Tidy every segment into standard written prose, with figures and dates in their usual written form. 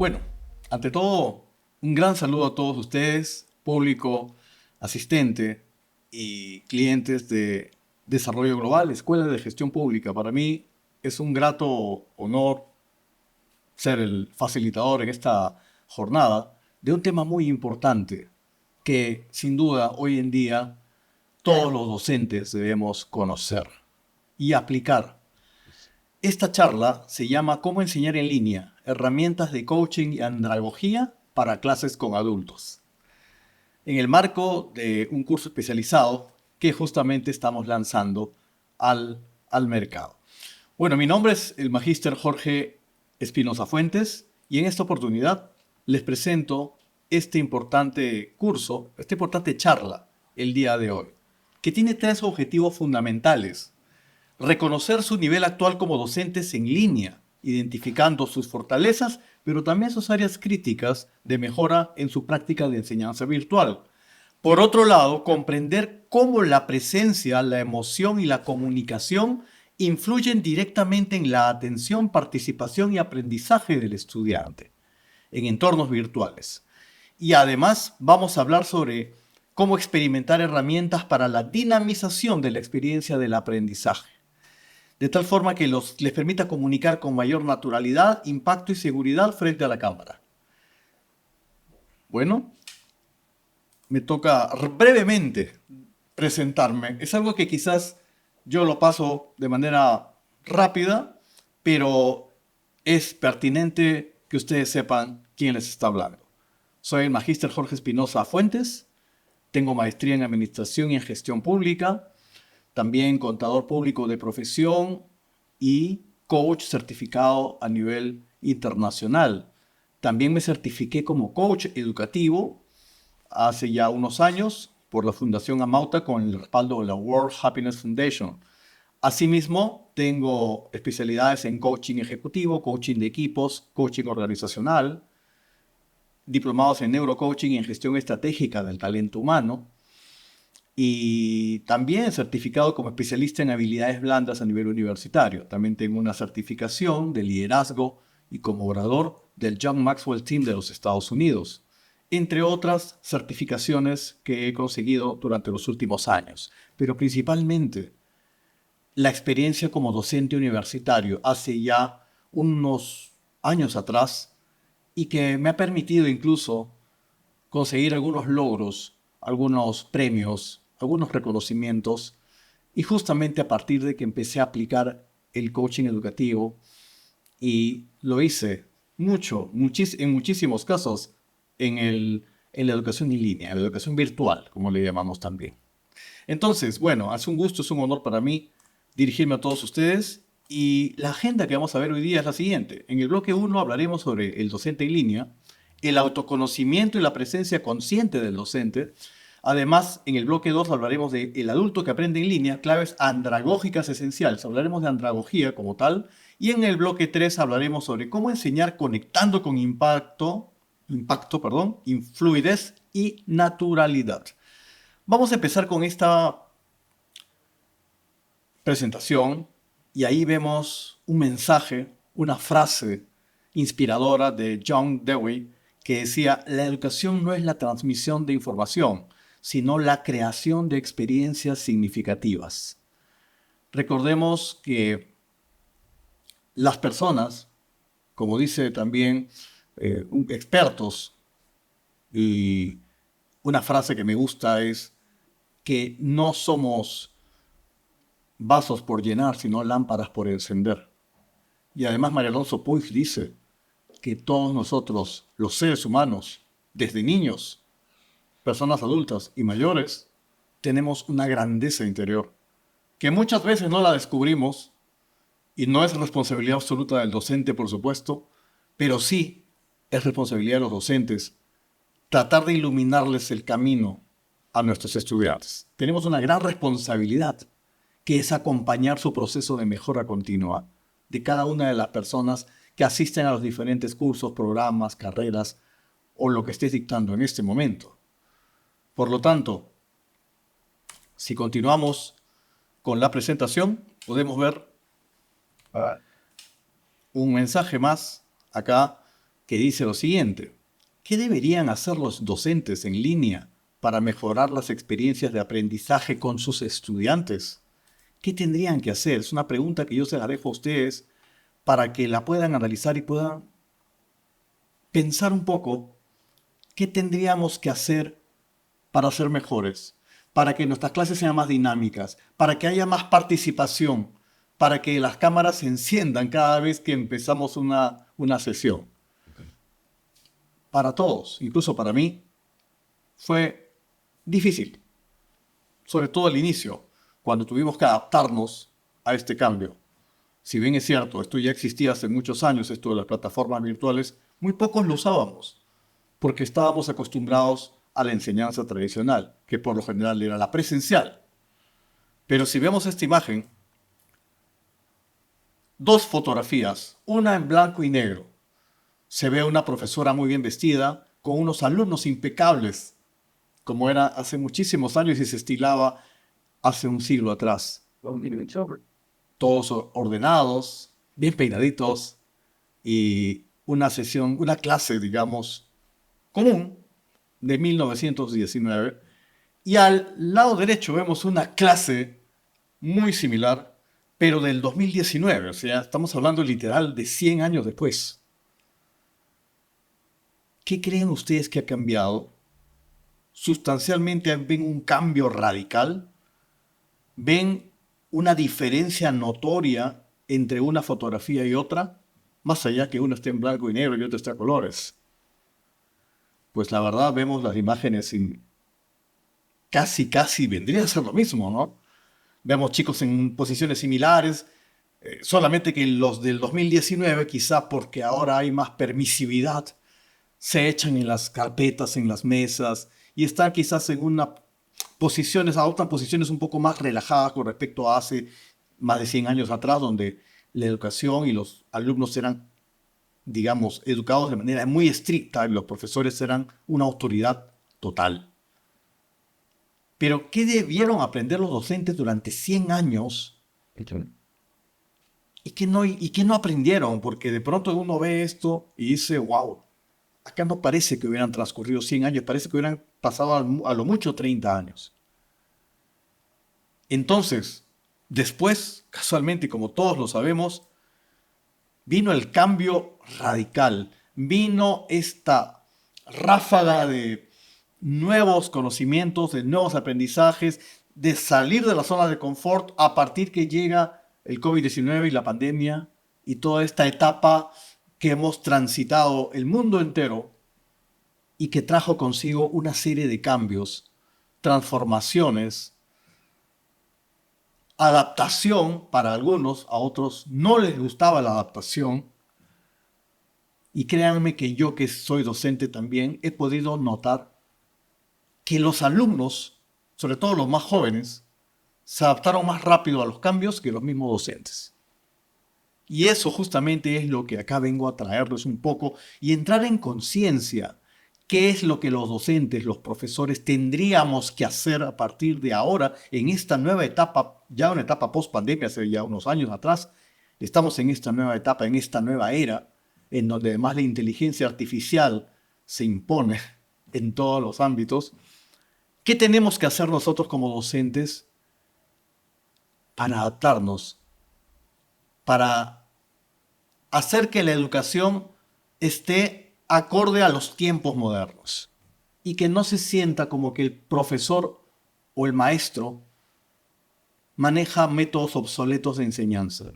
Bueno, ante todo, un gran saludo a todos ustedes, público, asistente y clientes de Desarrollo Global, Escuela de Gestión Pública. Para mí es un grato honor ser el facilitador en esta jornada de un tema muy importante que sin duda hoy en día todos los docentes debemos conocer y aplicar. Esta charla se llama ¿Cómo enseñar en línea? Herramientas de coaching y andragogía para clases con adultos. En el marco de un curso especializado que justamente estamos lanzando al mercado. Bueno, mi nombre es el magíster Jorge Espinosa Fuentes y en esta oportunidad les presento este importante curso, esta importante charla el día de hoy, que tiene tres objetivos fundamentales. Reconocer su nivel actual como docentes en línea, identificando sus fortalezas, pero también sus áreas críticas de mejora en su práctica de enseñanza virtual. Por otro lado, comprender cómo la presencia, la emoción y la comunicación influyen directamente en la atención, participación y aprendizaje del estudiante en entornos virtuales. Y además vamos a hablar sobre cómo experimentar herramientas para la dinamización de la experiencia del aprendizaje, de tal forma que les permita comunicar con mayor naturalidad, impacto y seguridad frente a la cámara. Bueno, me toca brevemente presentarme. Es algo que quizás yo lo paso de manera rápida, pero es pertinente que ustedes sepan quién les está hablando. Soy el magíster Jorge Espinosa Fuentes, tengo maestría en Administración y en Gestión Pública, también contador público de profesión y coach certificado a nivel internacional. También me certifiqué como coach educativo hace ya unos años por la Fundación Amauta con el respaldo de la World Happiness Foundation. Asimismo, tengo especialidades en coaching ejecutivo, coaching de equipos, coaching organizacional, diplomados en neurocoaching y en gestión estratégica del talento humano, y también certificado como especialista en habilidades blandas a nivel universitario. También tengo una certificación de liderazgo y como orador del John Maxwell Team de los Estados Unidos, entre otras certificaciones que he conseguido durante los últimos años. Pero principalmente la experiencia como docente universitario hace ya unos años atrás y que me ha permitido incluso conseguir algunos logros, algunos premios, algunos reconocimientos, y justamente a partir de que empecé a aplicar el coaching educativo, y lo hice en muchísimos casos en la educación en línea, en la educación virtual, como le llamamos también. Entonces, bueno, es un gusto, es un honor para mí dirigirme a todos ustedes, y la agenda que vamos a ver hoy día es la siguiente. En el bloque 1 hablaremos sobre el docente en línea, el autoconocimiento y la presencia consciente del docente. Además, en el bloque 2 hablaremos de el adulto que aprende en línea, claves andragógicas esenciales. Hablaremos de andragogía como tal. Y en el bloque 3 hablaremos sobre cómo enseñar conectando con fluidez y naturalidad. Vamos a empezar con esta presentación y ahí vemos un mensaje, una frase inspiradora de John Dewey que decía: la educación no es la transmisión de información, sino la creación de experiencias significativas. Recordemos que las personas, como dice también expertos, y una frase que me gusta es que no somos vasos por llenar, sino lámparas por encender. Y además María Alonso Puig dice que todos nosotros, los seres humanos, desde niños, personas adultas y mayores, tenemos una grandeza interior, que muchas veces no la descubrimos, y no es responsabilidad absoluta del docente, por supuesto, pero sí es responsabilidad de los docentes tratar de iluminarles el camino a nuestros estudiantes. Tenemos una gran responsabilidad, que es acompañar su proceso de mejora continua de cada una de las personas que asisten a los diferentes cursos, programas, carreras o lo que estés dictando en este momento. Por lo tanto, si continuamos con la presentación, podemos ver un mensaje más acá que dice lo siguiente: ¿qué deberían hacer los docentes en línea para mejorar las experiencias de aprendizaje con sus estudiantes? ¿Qué tendrían que hacer? Es una pregunta que yo se la dejo a ustedes para que la puedan analizar y puedan pensar un poco qué tendríamos que hacer para ser mejores, para que nuestras clases sean más dinámicas, para que haya más participación, para que las cámaras se enciendan cada vez que empezamos una sesión. Para todos, incluso para mí, fue difícil, sobre todo al inicio, cuando tuvimos que adaptarnos a este cambio. Si bien es cierto, esto ya existía hace muchos años, esto de las plataformas virtuales, muy pocos lo usábamos, porque estábamos acostumbrados a la enseñanza tradicional, que por lo general era la presencial. Pero si vemos esta imagen, dos fotografías, una en blanco y negro. Se ve una profesora muy bien vestida, con unos alumnos impecables, como era hace muchísimos años y se estilaba hace un siglo atrás. Todos ordenados, bien peinaditos, y una sesión, una clase, digamos, común de 1919. Y al lado derecho vemos una clase muy similar, pero del 2019, o sea, estamos hablando literal de 100 años después. ¿Qué creen ustedes que ha cambiado? ¿Sustancialmente ven un cambio radical? ¿Ven una diferencia notoria entre una fotografía y otra? Más allá que una esté en blanco y negro y otra esté a colores. Pues la verdad vemos las imágenes y casi vendría a ser lo mismo, ¿no? Vemos chicos en posiciones similares, solamente que los del 2019, quizá porque ahora hay más permisividad, se echan en las carpetas, en las mesas, y están quizás en adoptan posiciones un poco más relajadas con respecto a hace más de 100 años atrás, donde la educación y los alumnos eran, digamos, educados de manera muy estricta y los profesores eran una autoridad total. Pero, ¿qué debieron aprender los docentes durante 100 años y qué no aprendieron? Porque de pronto uno ve esto y dice, wow, acá no parece que hubieran transcurrido 100 años, parece que hubieran pasado a lo mucho 30 años. Entonces, después, casualmente, como todos lo sabemos, vino el cambio radical, vino esta ráfaga de nuevos conocimientos, de nuevos aprendizajes, de salir de la zona de confort a partir que llega el COVID-19 y la pandemia y toda esta etapa que hemos transitado el mundo entero y que trajo consigo una serie de cambios, transformaciones, adaptación para algunos, a otros no les gustaba la adaptación. Y créanme que yo, que soy docente también, he podido notar que los alumnos, sobre todo los más jóvenes, se adaptaron más rápido a los cambios que los mismos docentes. Y eso justamente es lo que acá vengo a traerles un poco y entrar en conciencia. ¿Qué es lo que los docentes, los profesores tendríamos que hacer a partir de ahora en esta nueva etapa, ya una etapa post-pandemia, hace ya unos años atrás? Estamos en esta nueva etapa, en esta nueva era, en donde además la inteligencia artificial se impone en todos los ámbitos. ¿Qué tenemos que hacer nosotros como docentes para adaptarnos, para hacer que la educación esté acorde a los tiempos modernos y que no se sienta como que el profesor o el maestro maneja métodos obsoletos de enseñanza?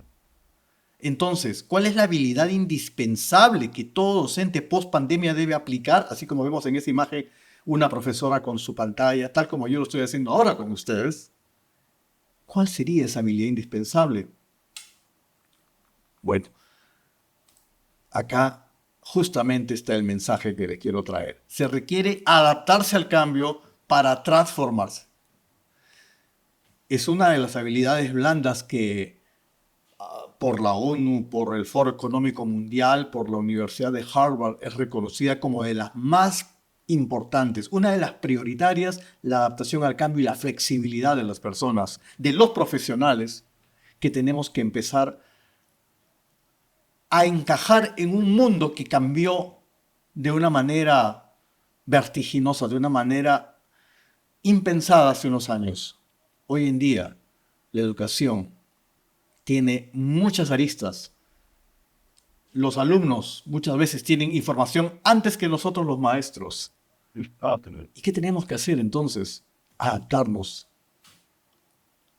Entonces, ¿cuál es la habilidad indispensable que todo docente post pandemia debe aplicar? Así como vemos en esa imagen una profesora con su pantalla, tal como yo lo estoy haciendo ahora con ustedes. ¿Cuál sería esa habilidad indispensable? Bueno, acá justamente está el mensaje que le quiero traer. Se requiere adaptarse al cambio para transformarse. Es una de las habilidades blandas que por la ONU, por el Foro Económico Mundial, por la Universidad de Harvard, es reconocida como de las más importantes, una de las prioritarias, la adaptación al cambio y la flexibilidad de las personas, de los profesionales, que tenemos que empezar a encajar en un mundo que cambió de una manera vertiginosa, de una manera impensada hace unos años. Hoy en día, la educación tiene muchas aristas. Los alumnos muchas veces tienen información antes que nosotros los maestros. ¿Y qué tenemos que hacer entonces? Adaptarnos.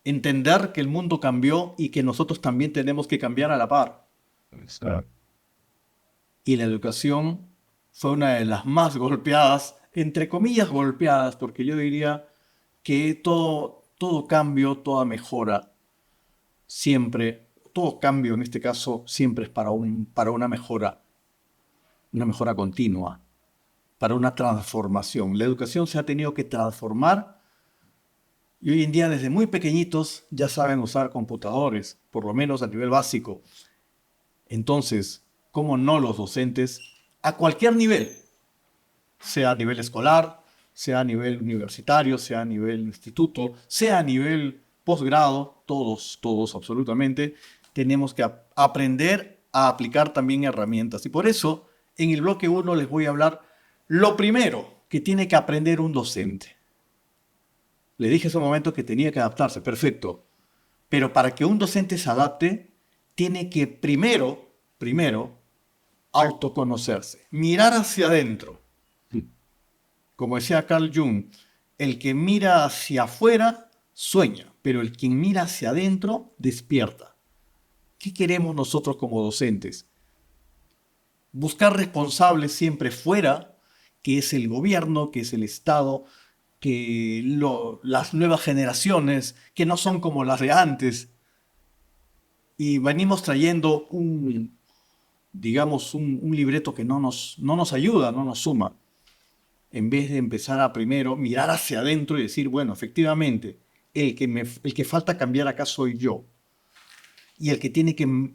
Entender que el mundo cambió y que nosotros también tenemos que cambiar a la par. Y la educación fue una de las más golpeadas, entre comillas golpeadas, porque yo diría que todo cambio, toda mejora, siempre, todo cambio en este caso, siempre es para una mejora continua, para una transformación. La educación se ha tenido que transformar y hoy en día desde muy pequeñitos ya saben usar computadores, por lo menos a nivel básico. Entonces, ¿cómo no los docentes a cualquier nivel? Sea a nivel escolar, sea a nivel universitario, sea a nivel instituto, sea a nivel posgrado, todos absolutamente, tenemos que aprender a aplicar también herramientas. Y por eso, en el bloque 1 les voy a hablar lo primero que tiene que aprender un docente. Le dije hace un momento que tenía que adaptarse, perfecto. Pero para que un docente se adapte, tiene que primero, autoconocerse, mirar hacia adentro. Como decía Carl Jung, el que mira hacia afuera sueña, pero el que mira hacia adentro despierta. ¿Qué queremos nosotros como docentes? Buscar responsables siempre fuera, que es el gobierno, que es el Estado, que las nuevas generaciones, que no son como las de antes. Y venimos trayendo digamos, un libreto que no nos ayuda, no nos suma. En vez de empezar a primero mirar hacia adentro y decir, bueno, efectivamente, el que falta cambiar acá soy yo. Y el que tiene que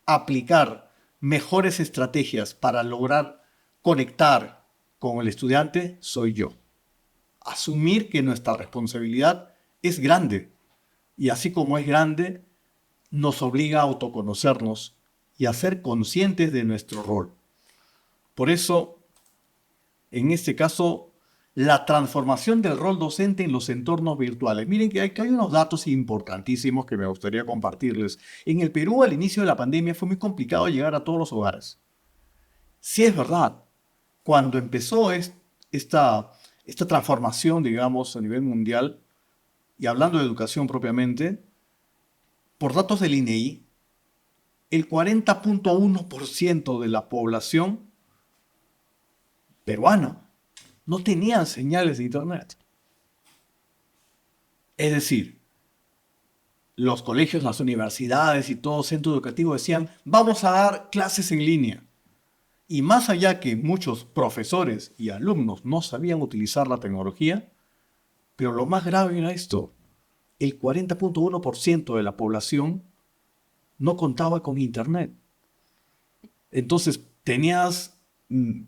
aplicar mejores estrategias para lograr conectar con el estudiante soy yo. Asumir que nuestra responsabilidad es grande. Y así como es grande, nos obliga a autoconocernos y a ser conscientes de nuestro rol. Por eso, en este caso, la transformación del rol docente en los entornos virtuales. Miren que hay unos datos importantísimos que me gustaría compartirles. En el Perú, al inicio de la pandemia, fue muy complicado llegar a todos los hogares. Sí es verdad, cuando empezó esta transformación, digamos, a nivel mundial, y hablando de educación propiamente, por datos del INEI, el 40.1% de la población peruana no tenían señales de Internet. Es decir, los colegios, las universidades y todo centro educativo decían, vamos a dar clases en línea. Y más allá que muchos profesores y alumnos no sabían utilizar la tecnología, pero lo más grave era esto, el 40.1% de la población no contaba con Internet. Entonces tenías,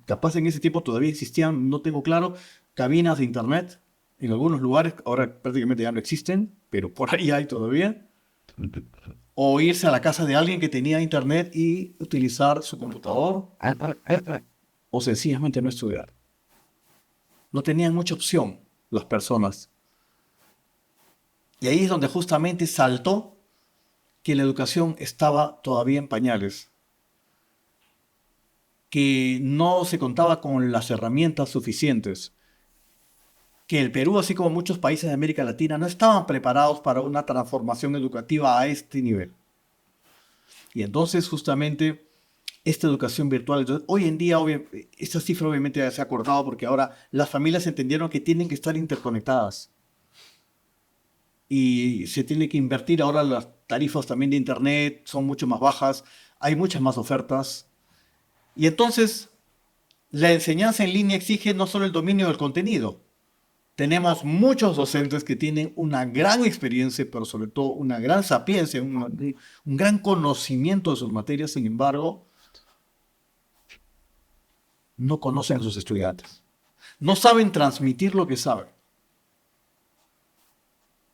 capaz en ese tiempo todavía existían, no tengo claro, cabinas de Internet en algunos lugares, ahora prácticamente ya no existen, pero por ahí hay todavía. O irse a la casa de alguien que tenía Internet y utilizar su computador, o sencillamente no estudiar. No tenían mucha opción las personas. Y ahí es donde justamente saltó que la educación estaba todavía en pañales, que no se contaba con las herramientas suficientes, que el Perú, así como muchos países de América Latina, no estaban preparados para una transformación educativa a este nivel. Y entonces justamente esta educación virtual, entonces, hoy en día, esta cifra obviamente ya se ha cortado porque ahora las familias entendieron que tienen que estar interconectadas y se tiene que invertir. Ahora las tarifas también de Internet son mucho más bajas, hay muchas más ofertas. Y entonces la enseñanza en línea exige no solo el dominio del contenido. Tenemos muchos docentes que tienen una gran experiencia, pero sobre todo una gran sapiencia, un gran conocimiento de sus materias. Sin embargo, no conocen a sus estudiantes. No saben transmitir lo que saben.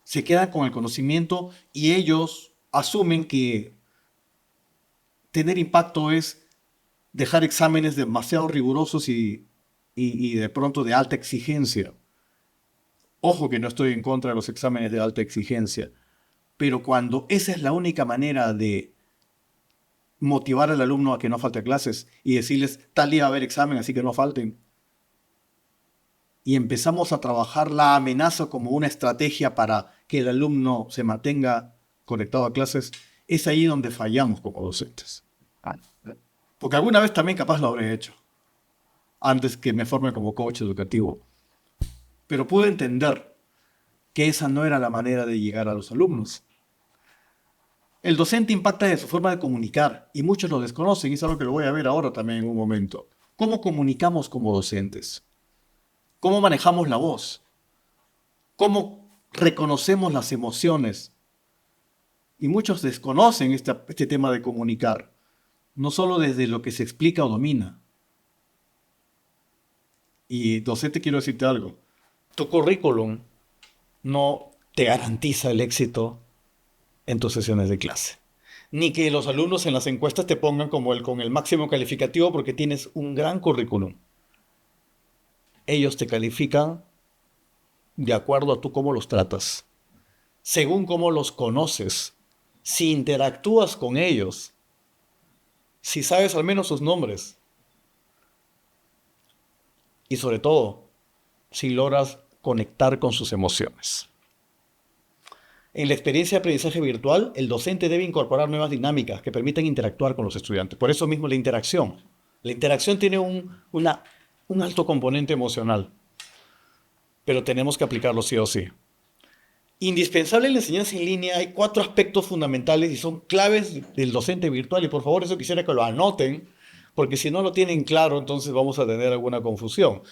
Se quedan con el conocimiento y ellos asumen que tener impacto es dejar exámenes demasiado rigurosos y de pronto de alta exigencia. Ojo que no estoy en contra de los exámenes de alta exigencia, pero cuando esa es la única manera de motivar al alumno a que no falte a clases y decirles, tal día va a haber examen, así que no falten, y empezamos a trabajar la amenaza como una estrategia para que el alumno se mantenga conectado a clases, es ahí donde fallamos como docentes. Porque alguna vez también capaz lo habré hecho, antes que me forme como coach educativo. Pero pude entender que esa no era la manera de llegar a los alumnos. El docente impacta de su forma de comunicar y muchos lo desconocen y es algo que lo voy a ver ahora también en un momento. ¿Cómo comunicamos como docentes? ¿Cómo manejamos la voz? ¿Cómo reconocemos las emociones? Y muchos desconocen este tema de comunicar, no solo desde lo que se explica o domina. Y docente, quiero decirte algo. Tu currículum no te garantiza el éxito en tus sesiones de clase. Ni que los alumnos en las encuestas te pongan como con el máximo calificativo porque tienes un gran currículum. Ellos te califican de acuerdo a tú cómo los tratas, según cómo los conoces, si interactúas con ellos, si sabes al menos sus nombres y sobre todo, si logras conectar con sus emociones. En la experiencia de aprendizaje virtual, el docente debe incorporar nuevas dinámicas que permitan interactuar con los estudiantes. Por eso mismo la interacción. La interacción tiene un alto componente emocional, pero tenemos que aplicarlo sí o sí. Indispensable en la enseñanza en línea hay 4 aspectos fundamentales y son claves del docente virtual y por favor eso quisiera que lo anoten porque si no lo tienen claro entonces vamos a tener alguna confusión.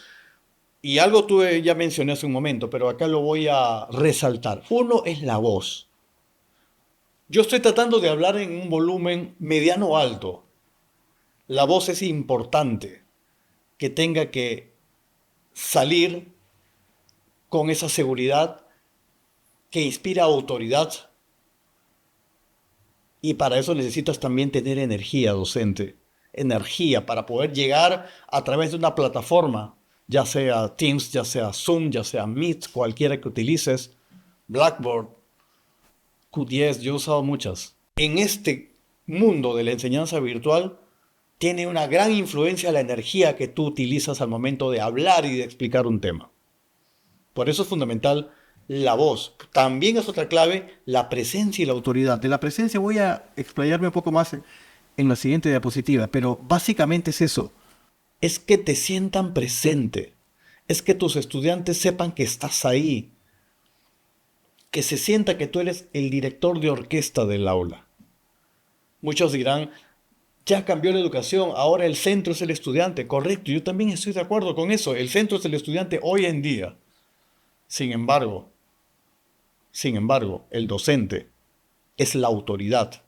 Y algo ya mencioné hace un momento, pero acá lo voy a resaltar. Uno es la voz. Yo estoy tratando de hablar en un volumen mediano o alto. La voz es importante que tenga que salir con esa seguridad que inspira autoridad y para eso necesitas también tener energía docente, energía para poder llegar a través de una plataforma, ya sea Teams, ya sea Zoom, ya sea Meet, cualquiera que utilices, Blackboard, Q10, yo he usado muchas. En este mundo de la enseñanza virtual tiene una gran influencia la energía que tú utilizas al momento de hablar y de explicar un tema. Por eso es fundamental la voz. También es otra clave la presencia y la autoridad. De la presencia voy a explayarme un poco más en la siguiente diapositiva, pero básicamente es eso. Es que te sientan presente. Es que tus estudiantes sepan que estás ahí. Que se sienta que tú eres el director de orquesta del aula. Muchos dirán, ya cambió la educación, ahora el centro es el estudiante. Correcto, yo también estoy de acuerdo con eso. El centro es el estudiante hoy en día. Sin embargo, el docente es la autoridad,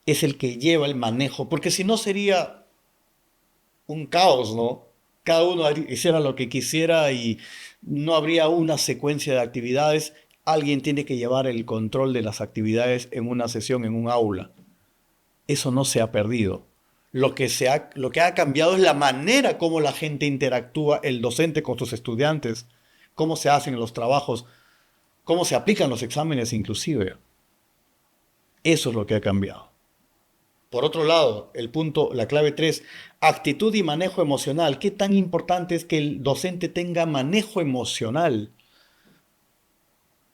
es el que lleva el manejo, porque si no sería un caos, ¿no? Cada uno hiciera lo que quisiera y no habría una secuencia de actividades. Alguien tiene que llevar el control de las actividades en una sesión, en un aula. Eso no se ha perdido. Lo que ha cambiado es la manera como la gente interactúa, el docente con sus estudiantes, cómo se hacen los trabajos, cómo se aplican los exámenes inclusive. Eso es lo que ha cambiado. Por otro lado, la clave 3, actitud y manejo emocional. ¿Qué tan importante es que el docente tenga manejo emocional?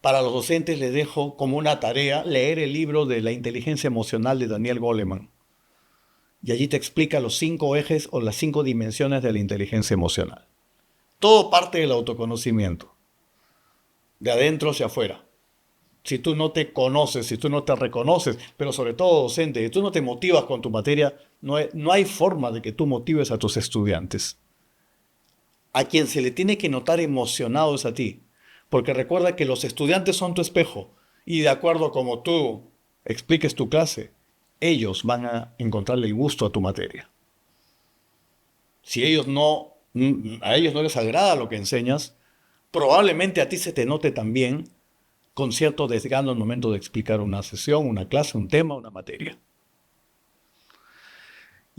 Para los docentes les dejo como una tarea leer el libro de la inteligencia emocional de Daniel Goleman. Y allí te explica los 5 ejes o las 5 dimensiones de la inteligencia emocional. Todo parte del autoconocimiento, de adentro hacia afuera. Si tú no te conoces, si tú no te reconoces, pero sobre todo docente, si tú no te motivas con tu materia, no hay forma de que tú motives a tus estudiantes. A quien se le tiene que notar emocionado es a ti, porque recuerda que los estudiantes son tu espejo y de acuerdo a como tú expliques tu clase, ellos van a encontrarle el gusto a tu materia. Si a ellos no les agrada lo que enseñas, probablemente a ti se te note también con cierto desgano al momento de explicar una sesión, una clase, un tema, una materia.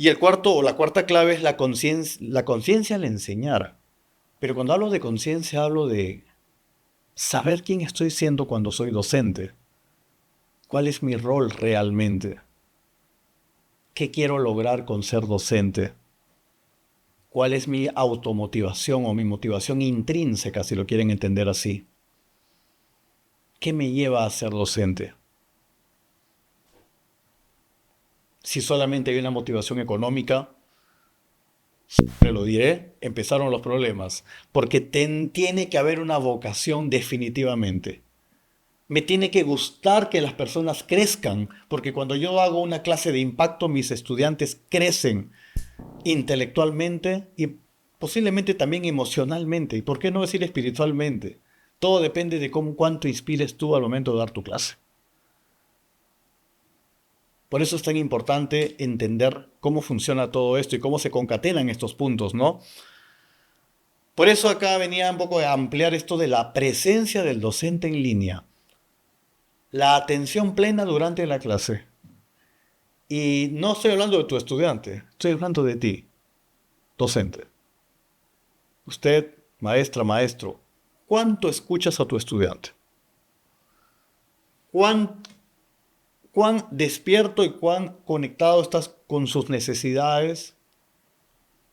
Y el cuarto o la cuarta clave es la conciencia al enseñar. Pero cuando hablo de conciencia, hablo de saber quién estoy siendo cuando soy docente. ¿Cuál es mi rol realmente? ¿Qué quiero lograr con ser docente? ¿Cuál es mi automotivación o mi motivación intrínseca, si lo quieren entender así? ¿Qué me lleva a ser docente? Si solamente hay una motivación económica, siempre lo diré, empezaron los problemas. Porque tiene que haber una vocación definitivamente. Me tiene que gustar que las personas crezcan, porque cuando yo hago una clase de impacto, mis estudiantes crecen intelectualmente y posiblemente también emocionalmente. ¿Y por qué no decir espiritualmente? Todo depende de cuánto inspires tú al momento de dar tu clase. Por eso es tan importante entender cómo funciona todo esto y cómo se concatenan estos puntos, ¿no? Por eso acá venía un poco a ampliar esto de la presencia del docente en línea. La atención plena durante la clase. Y no estoy hablando de tu estudiante, estoy hablando de ti, docente. Usted, maestra, maestro, ¿cuánto escuchas a tu estudiante? ¿Cuán, ¿Cuán despierto y cuán conectado estás con sus necesidades,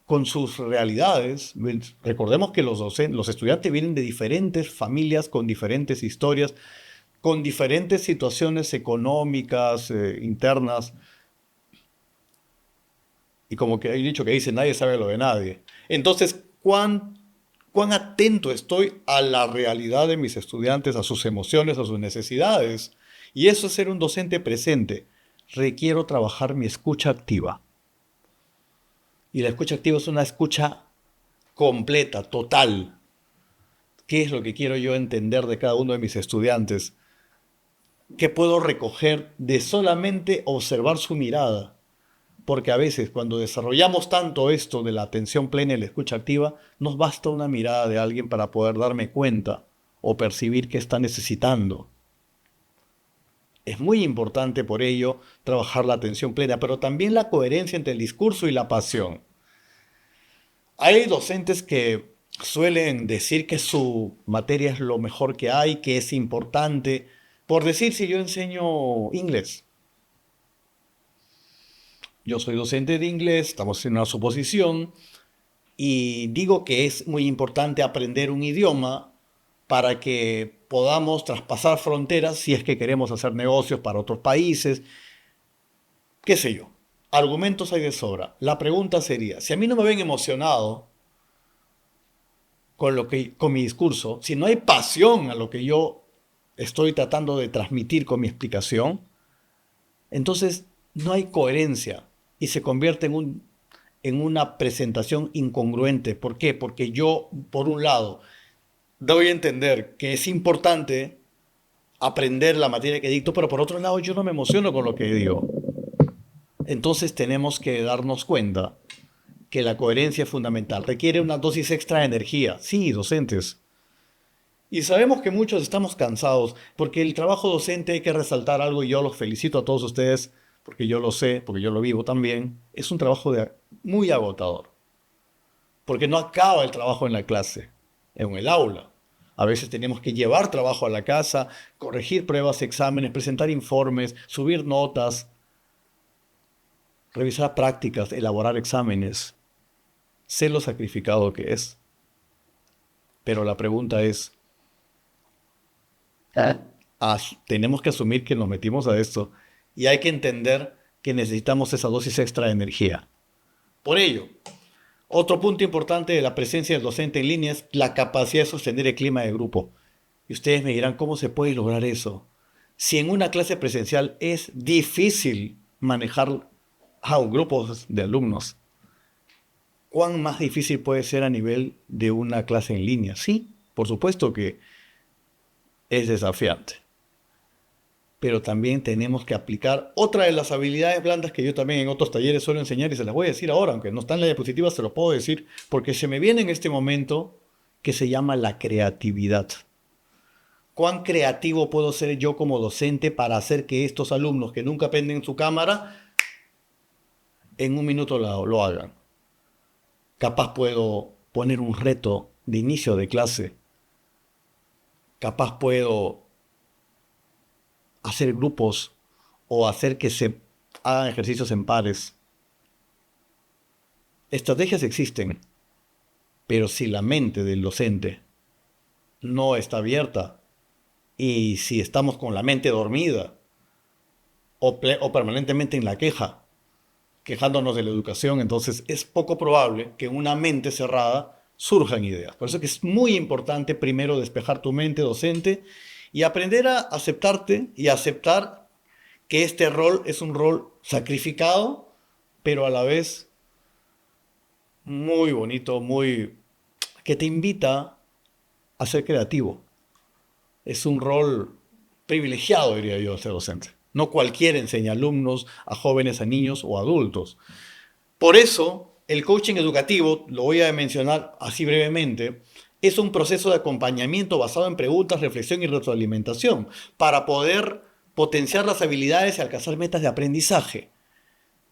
con sus realidades? Recordemos que los estudiantes vienen de diferentes familias, con diferentes historias, con diferentes situaciones económicas, internas. Y como que hay dicho que dice, nadie sabe lo de nadie. Entonces, ¿cuán atento estoy a la realidad de mis estudiantes, a sus emociones, a sus necesidades? Y eso es ser un docente presente. Requiero trabajar mi escucha activa. Y la escucha activa es una escucha completa, total. ¿Qué es lo que quiero yo entender de cada uno de mis estudiantes? ¿Qué puedo recoger de solamente observar su mirada? Porque a veces cuando desarrollamos tanto esto de la atención plena y la escucha activa, nos basta una mirada de alguien para poder darme cuenta o percibir qué está necesitando. Es muy importante por ello trabajar la atención plena, pero también la coherencia entre el discurso y la pasión. Hay docentes que suelen decir que su materia es lo mejor que hay, que es importante. Por decir, si yo enseño inglés, yo soy docente de inglés, estamos en una suposición, y digo que es muy importante aprender un idioma para que podamos traspasar fronteras si es que queremos hacer negocios para otros países, qué sé yo. Argumentos hay de sobra. La pregunta sería, si a mí no me ven emocionado con mi discurso, si no hay pasión a lo que yo estoy tratando de transmitir con mi explicación, entonces no hay coherencia y se convierte en una presentación incongruente. ¿Por qué? Porque yo, por un lado, doy a entender que es importante aprender la materia que dicto, pero por otro lado yo no me emociono con lo que digo. Entonces tenemos que darnos cuenta que la coherencia es fundamental. Requiere una dosis extra de energía. Sí, docentes. Y sabemos que muchos estamos cansados, porque el trabajo docente hay que resaltar algo y yo los felicito a todos ustedes, porque yo lo sé, porque yo lo vivo también. Es un trabajo muy agotador, porque no acaba el trabajo en la clase, en el aula. A veces tenemos que llevar trabajo a la casa, corregir pruebas, exámenes, presentar informes, subir notas, revisar prácticas, elaborar exámenes. Sé lo sacrificado que es. Pero la pregunta es, tenemos que asumir que nos metimos a esto y hay que entender que necesitamos esa dosis extra de energía. Por ello, otro punto importante de la presencia del docente en línea es la capacidad de sostener el clima de grupo. Y ustedes me dirán, ¿cómo se puede lograr eso? Si en una clase presencial es difícil manejar a un grupo de alumnos, ¿cuán más difícil puede ser a nivel de una clase en línea? Sí, por supuesto que es desafiante. Pero también tenemos que aplicar otra de las habilidades blandas que yo también en otros talleres suelo enseñar y se las voy a decir ahora, aunque no está en la diapositiva, se lo puedo decir porque se me viene en este momento que se llama la creatividad. ¿Cuán creativo puedo ser yo como docente para hacer que estos alumnos que nunca prenden su cámara en un minuto lo hagan. Capaz puedo poner un reto de inicio de clase. Capaz puedo hacer grupos o hacer que se hagan ejercicios en pares. Estrategias existen, pero si la mente del docente no está abierta y si estamos con la mente dormida o permanentemente en la queja, quejándonos de la educación, entonces es poco probable que en una mente cerrada surjan ideas. Por eso que es muy importante primero despejar tu mente docente y aprender a aceptarte y aceptar que este rol es un rol sacrificado, pero a la vez muy bonito, muy que te invita a ser creativo. Es un rol privilegiado, diría yo, ser docente. No cualquiera enseña a alumnos, a jóvenes, a niños o adultos. Por eso, el coaching educativo, lo voy a mencionar así brevemente, es un proceso de acompañamiento basado en preguntas, reflexión y retroalimentación para poder potenciar las habilidades y alcanzar metas de aprendizaje.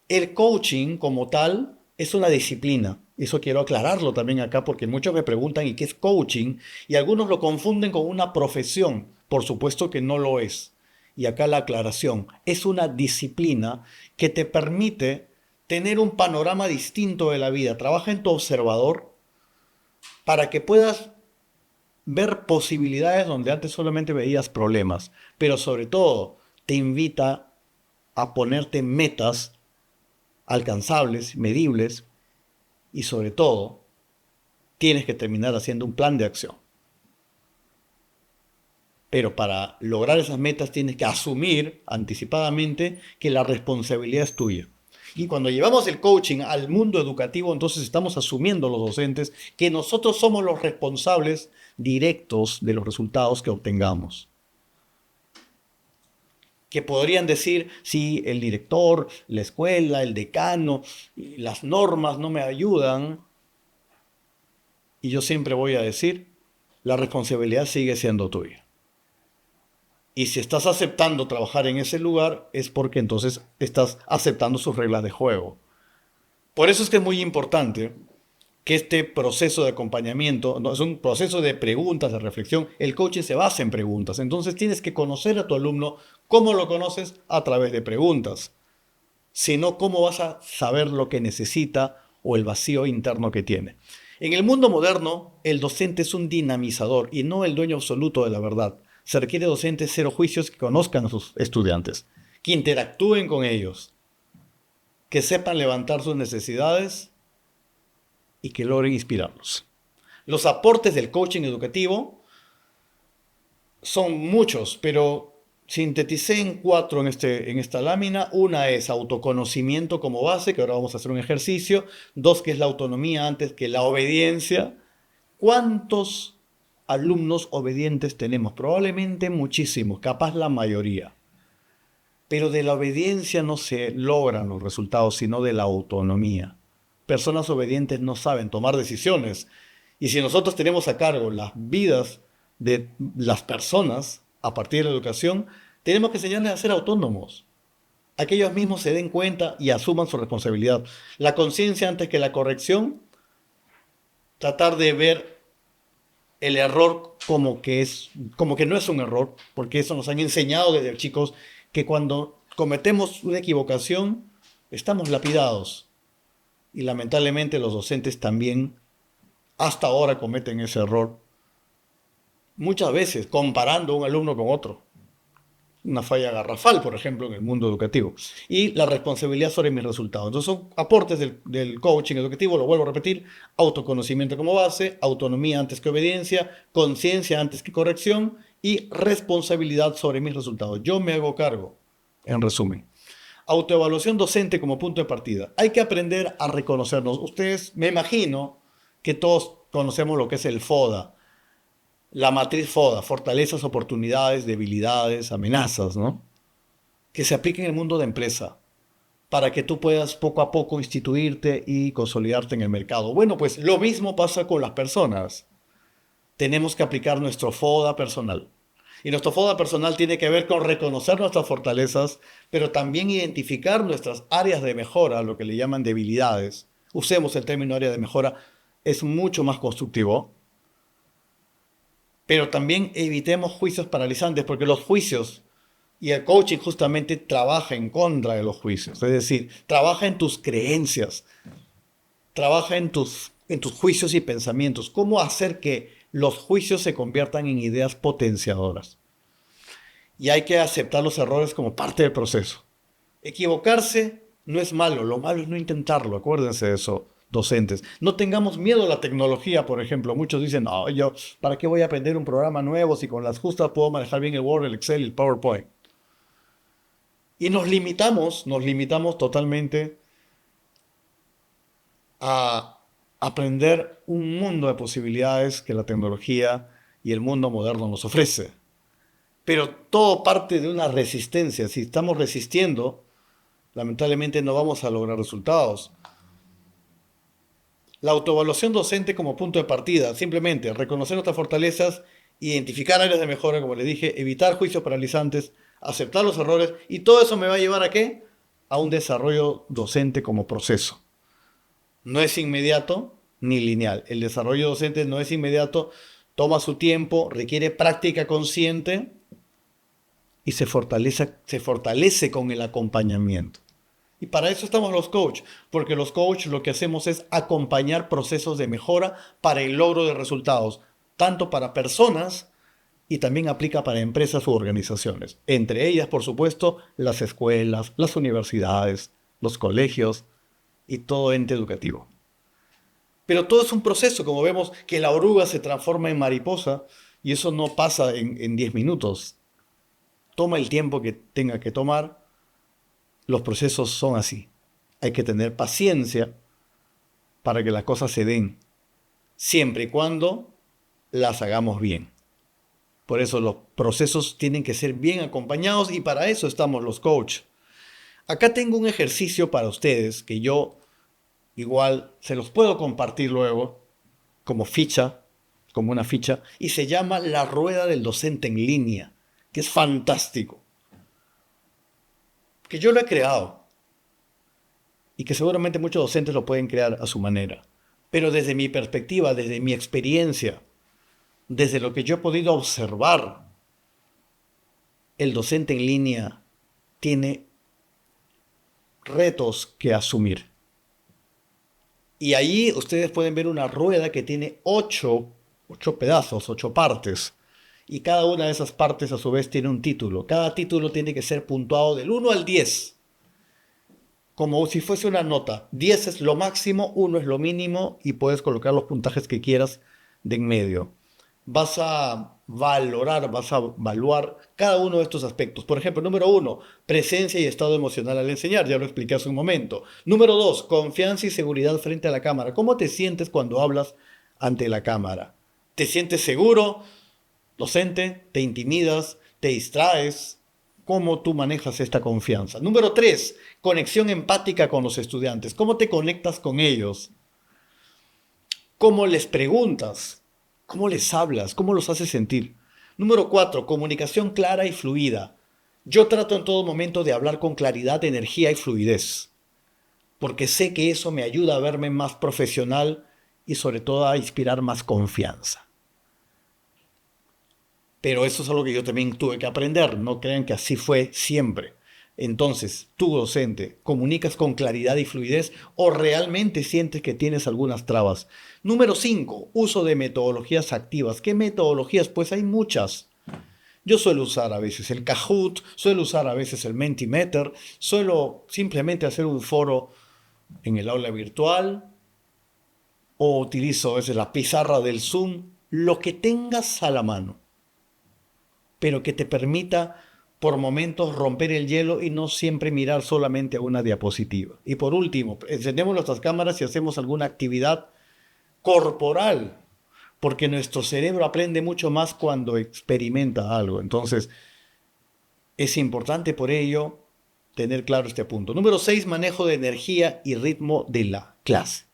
El coaching como tal es una disciplina. Eso quiero aclararlo también acá porque muchos me preguntan ¿y qué es coaching? Y algunos lo confunden con una profesión. Por supuesto que no lo es. Y acá la aclaración. Es una disciplina que te permite tener un panorama distinto de la vida. Trabaja en tu observador para que puedas ver posibilidades donde antes solamente veías problemas. Pero sobre todo te invita a ponerte metas alcanzables, medibles y sobre todo tienes que terminar haciendo un plan de acción. Pero para lograr esas metas tienes que asumir anticipadamente que la responsabilidad es tuya. Y cuando llevamos el coaching al mundo educativo, entonces estamos asumiendo los docentes que nosotros somos los responsables directos de los resultados que obtengamos. Que podrían decir, sí, el director, la escuela, el decano, las normas no me ayudan. Y yo siempre voy a decir, la responsabilidad sigue siendo tuya. Y si estás aceptando trabajar en ese lugar, es porque entonces estás aceptando sus reglas de juego. Por eso es que es muy importante que este proceso de acompañamiento, no, es un proceso de preguntas, de reflexión. El coaching se basa en preguntas. Entonces tienes que conocer a tu alumno. ¿Cómo lo conoces? A través de preguntas. Si no, ¿cómo vas a saber lo que necesita o el vacío interno que tiene? En el mundo moderno, el docente es un dinamizador y no el dueño absoluto de la verdad. Se requiere docentes cero juicios que conozcan a sus estudiantes, que interactúen con ellos, que sepan levantar sus necesidades y que logren inspirarlos. Los aportes del coaching educativo son muchos, pero sinteticé en 4 en esta lámina. Una es autoconocimiento como base, que ahora vamos a hacer un ejercicio. 2, que es la autonomía antes que la obediencia. ¿Cuántos alumnos obedientes tenemos? Probablemente muchísimos, capaz la mayoría. Pero de la obediencia no se logran los resultados, sino de la autonomía. Personas obedientes no saben tomar decisiones. Y si nosotros tenemos a cargo las vidas de las personas a partir de la educación, tenemos que enseñarles a ser autónomos. A que ellos mismos se den cuenta y asuman su responsabilidad. La conciencia antes que la corrección, tratar de ver el error como que no es un error, porque eso nos han enseñado desde chicos, que cuando cometemos una equivocación, estamos lapidados. Y lamentablemente los docentes también hasta ahora cometen ese error. Muchas veces comparando un alumno con otro. Una falla garrafal, por ejemplo, en el mundo educativo. Y la responsabilidad sobre mis resultados. Entonces son aportes del coaching educativo, lo vuelvo a repetir: autoconocimiento como base, autonomía antes que obediencia, conciencia antes que corrección y responsabilidad sobre mis resultados. Yo me hago cargo, en resumen. Autoevaluación docente como punto de partida. Hay que aprender a reconocernos. Ustedes, me imagino que todos conocemos lo que es el FODA. La matriz FODA, fortalezas, oportunidades, debilidades, amenazas, ¿no? Que se aplica en el mundo de empresa para que tú puedas poco a poco instituirte y consolidarte en el mercado. Bueno, pues lo mismo pasa con las personas. Tenemos que aplicar nuestro FODA personal. Y nuestro foda personal tiene que ver con reconocer nuestras fortalezas, pero también identificar nuestras áreas de mejora, lo que le llaman debilidades. Usemos el término área de mejora, es mucho más constructivo. Pero también evitemos juicios paralizantes, porque los juicios y el coaching justamente trabaja en contra de los juicios. Es decir, trabaja en tus creencias, trabaja en tus juicios y pensamientos. ¿Cómo hacer que los juicios se conviertan en ideas potenciadoras? Y hay que aceptar los errores como parte del proceso. Equivocarse no es malo, lo malo es no intentarlo, acuérdense de eso, docentes. No tengamos miedo a la tecnología, por ejemplo. Muchos dicen, no, yo, ¿para qué voy a aprender un programa nuevo si con las justas puedo manejar bien el Word, el Excel y el PowerPoint? Y nos limitamos totalmente a aprender un mundo de posibilidades que la tecnología y el mundo moderno nos ofrece. Pero todo parte de una resistencia. Si estamos resistiendo, lamentablemente no vamos a lograr resultados. La autoevaluación docente como punto de partida, simplemente reconocer nuestras fortalezas, identificar áreas de mejora, como les dije, evitar juicios paralizantes, aceptar los errores, y todo eso me va a llevar ¿a qué? A un desarrollo docente como proceso. No es inmediato ni lineal. El desarrollo docente no es inmediato, toma su tiempo, requiere práctica consciente y se fortalece con el acompañamiento. Y para eso estamos los coaches, porque los coaches lo que hacemos es acompañar procesos de mejora para el logro de resultados, tanto para personas y también aplica para empresas u organizaciones. Entre ellas, por supuesto, las escuelas, las universidades, los colegios y todo ente educativo. Pero todo es un proceso, como vemos que la oruga se transforma en mariposa y eso no pasa en 10 minutos. Toma el tiempo que tenga que tomar. Los procesos son así. Hay que tener paciencia para que las cosas se den, siempre y cuando las hagamos bien. Por eso los procesos tienen que ser bien acompañados y para eso estamos los coaches. Acá tengo un ejercicio para ustedes que yo igual se los puedo compartir luego como ficha, como una ficha, y se llama la rueda del docente en línea, que es fantástico. Que yo lo he creado y que seguramente muchos docentes lo pueden crear a su manera. Pero desde mi perspectiva, desde mi experiencia, desde lo que yo he podido observar, el docente en línea tiene retos que asumir. Y ahí ustedes pueden ver una rueda que tiene 8 pedazos, 8 partes. Y cada una de esas partes a su vez tiene un título. Cada título tiene que ser puntuado del 1 al 10. Como si fuese una nota. 10 es lo máximo, 1 es lo mínimo y puedes colocar los puntajes que quieras de en medio. Vas a valorar, vas a evaluar cada uno de estos aspectos. Por ejemplo, número 1, presencia y estado emocional al enseñar. Ya lo expliqué hace un momento. Número 2, confianza y seguridad frente a la cámara. ¿Cómo te sientes cuando hablas ante la cámara? ¿Te sientes seguro, docente? ¿Te intimidas? ¿Te distraes? ¿Cómo tú manejas esta confianza? Número 3, conexión empática con los estudiantes. ¿Cómo te conectas con ellos? ¿Cómo les preguntas? ¿Cómo les hablas? ¿Cómo los haces sentir? Número 4, comunicación clara y fluida. Yo trato en todo momento de hablar con claridad, energía y fluidez, porque sé que eso me ayuda a verme más profesional y sobre todo a inspirar más confianza. Pero eso es algo que yo también tuve que aprender, no crean que así fue siempre. Entonces, tú docente, ¿comunicas con claridad y fluidez o realmente sientes que tienes algunas trabas? Número 5, uso de metodologías activas. ¿Qué metodologías? Pues hay muchas. Yo suelo usar a veces el Kahoot, suelo usar a veces el Mentimeter, suelo simplemente hacer un foro en el aula virtual o utilizo a veces la pizarra del Zoom, lo que tengas a la mano, pero que te permita por momentos romper el hielo y no siempre mirar solamente a una diapositiva. Y por último, encendemos nuestras cámaras y hacemos alguna actividad corporal, porque nuestro cerebro aprende mucho más cuando experimenta algo. Entonces, es importante por ello tener claro este punto. Número 6, manejo de energía y ritmo de la clase.